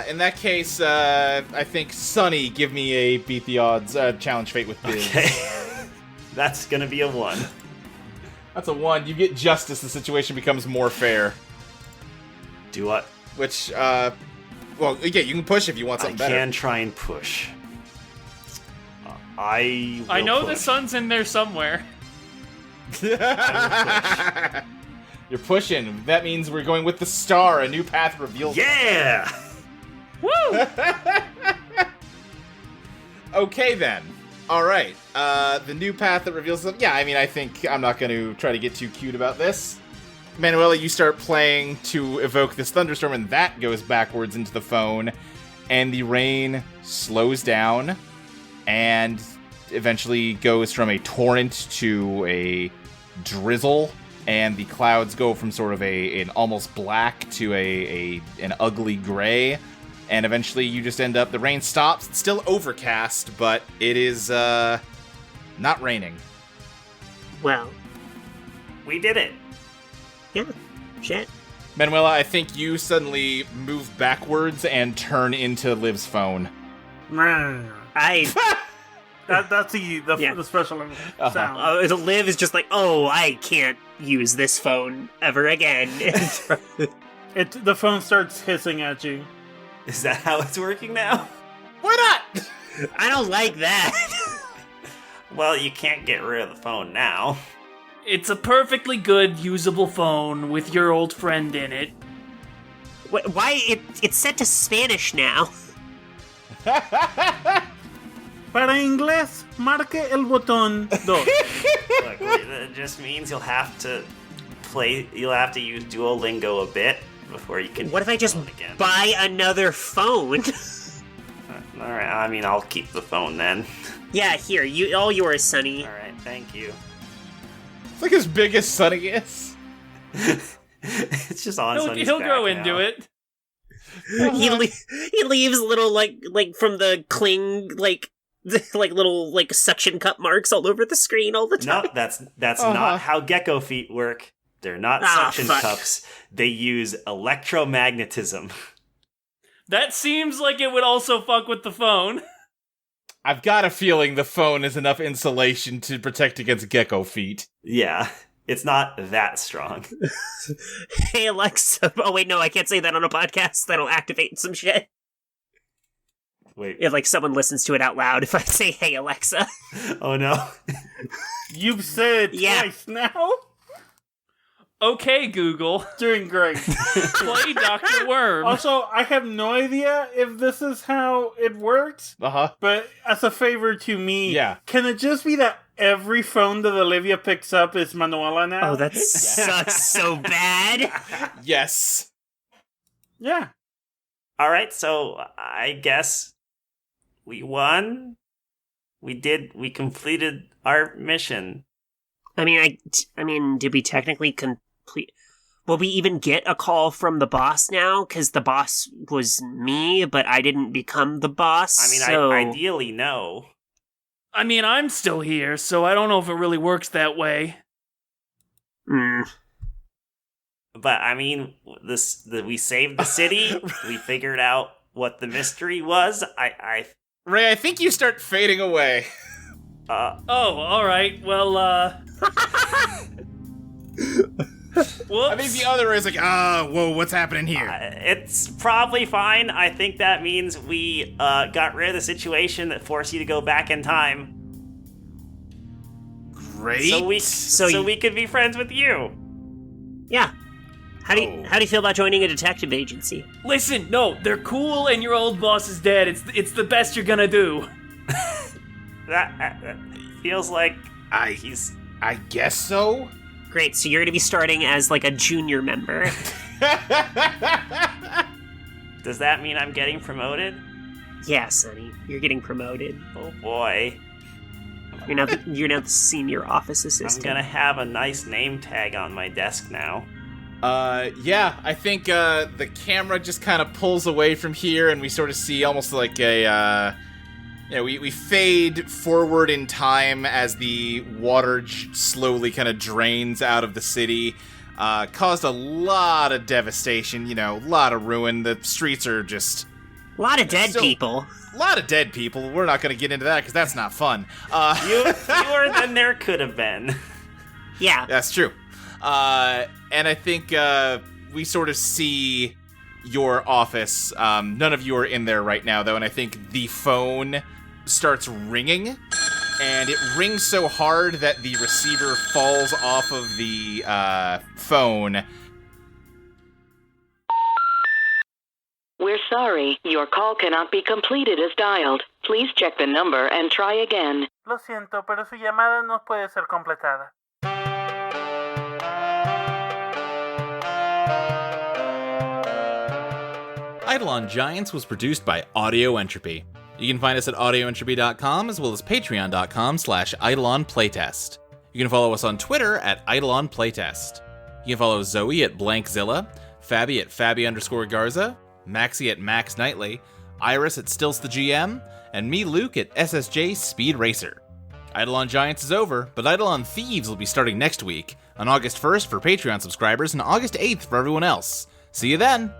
In that case, I think Sunny, give me a beat the odds challenge fate with biz. Okay. That's gonna be a 1. That's a 1. You get justice, the situation becomes more fair. Do what? Which, well, yeah, you can push if you want something better. I can try and push. I know push. the sun's in there somewhere. You're pushing. That means we're going with the star. A new path reveals. Yeah! Woo! Okay, then. All right. The new path that reveals them. Yeah, I mean, I think I'm not going to try to get too cute about this. Manuela, you start playing to evoke this thunderstorm, and that goes backwards into the phone, and the rain slows down, and eventually goes from a torrent to a drizzle, and the clouds go from sort of an almost black to an ugly gray, and eventually you just end up, the rain stops. It's still overcast, but it is not raining. Well, We did it. yeah, shit. Manuela, I think you suddenly move backwards and turn into Liv's phone. I That's the Yeah. the special sound. the Liv is just like, oh, I can't use this phone ever again. The phone starts hissing at you. Is that how it's working now? Why not? I don't like that. Well, you can't get rid of the phone now. It's a perfectly good, usable phone with your old friend in it. Why it's set to Spanish now? Para inglés, marque el botón 2. Look, just means you'll have to use Duolingo a bit before you can. What if I just again. buy another phone? All right, I mean, I'll keep the phone then. Yeah, here, all yours, Sonny. All right, thank you. It's like as big as Sonny is. It's just on Sonny's He'll back grow now. into it. He leaves little like from the cling like little like suction cup marks all over the screen all the time. No, that's not how gecko feet work. They're not suction fuck. cups. They use electromagnetism. That seems like it would also fuck with the phone. I've got a feeling the phone is enough insulation to protect against gecko feet. Yeah, it's not that strong. Hey Alexa. Oh wait, no, I can't say that on a podcast. That'll activate some shit. Wait. If like someone listens to it out loud, if I say, "Hey Alexa." Oh no. You've said it Yeah. twice now. Okay, Google. Doing great. Play Dr. Worm. Also, I have no idea if this is how it works, but as a favor to me, can it just be that every phone that Olivia picks up is Manuela now? Oh, that sucks so bad. Yes. Yeah. All right, so I guess we won. We completed our mission. I mean, did we technically complete? Will we even get a call from the boss now? Because the boss was me, but I didn't become the boss. I mean, so... ideally, no. I mean, I'm still here, so I don't know if it really works that way. But I mean, we saved the city. We figured out what the mystery was. Ray, I think you start fading away. Oh, all right. Well, I think the other is like, whoa, what's happening here? It's probably fine. I think that means we got rid of the situation that forced you to go back in time. Great. So we could be friends with you. Yeah. How do you feel about joining a detective agency? Listen, no, they're cool, and your old boss is dead. It's the best you're gonna do. That feels like I guess so. Great, so you're going to be starting as like a junior member. Does that mean I'm getting promoted? Yeah, Sonny, you're getting promoted. Oh boy. You're now the senior office assistant. I'm gonna have a nice name tag on my desk now. Yeah, I think the camera just kind of pulls away from here, and we sort of see almost like a we fade forward in time as the water slowly kind of drains out of the city. Caused a lot of devastation, a lot of ruin. The streets are just... A lot of dead people. A lot of dead people. We're not going to get into that because that's not fun. Fewer than there could have been. Yeah. That's true. And I think we sort of see your office. None of you are in there right now, though, and I think the phone starts ringing, and it rings so hard that the receiver falls off of the phone. We're sorry, your call cannot be completed as dialed. Please check the number and try again. Lo siento, pero su llamada no puede ser completada. Eidolon Giants was produced by Audio Entropy. You can find us at audioentropy.com as well as patreon.com/EidolonPlaytest. You can follow us on Twitter at EidolonPlaytest. You can follow Zoe at BlankZilla, Fabby at Fabby_Garza, Maxie at Max Knightley, Iris at Stills the GM, and me, Luke, at SSJ Speed Racer. Eidolon Giants is over, but Eidolon Thieves will be starting next week, on August 1st for Patreon subscribers and August 8th for everyone else. See you then!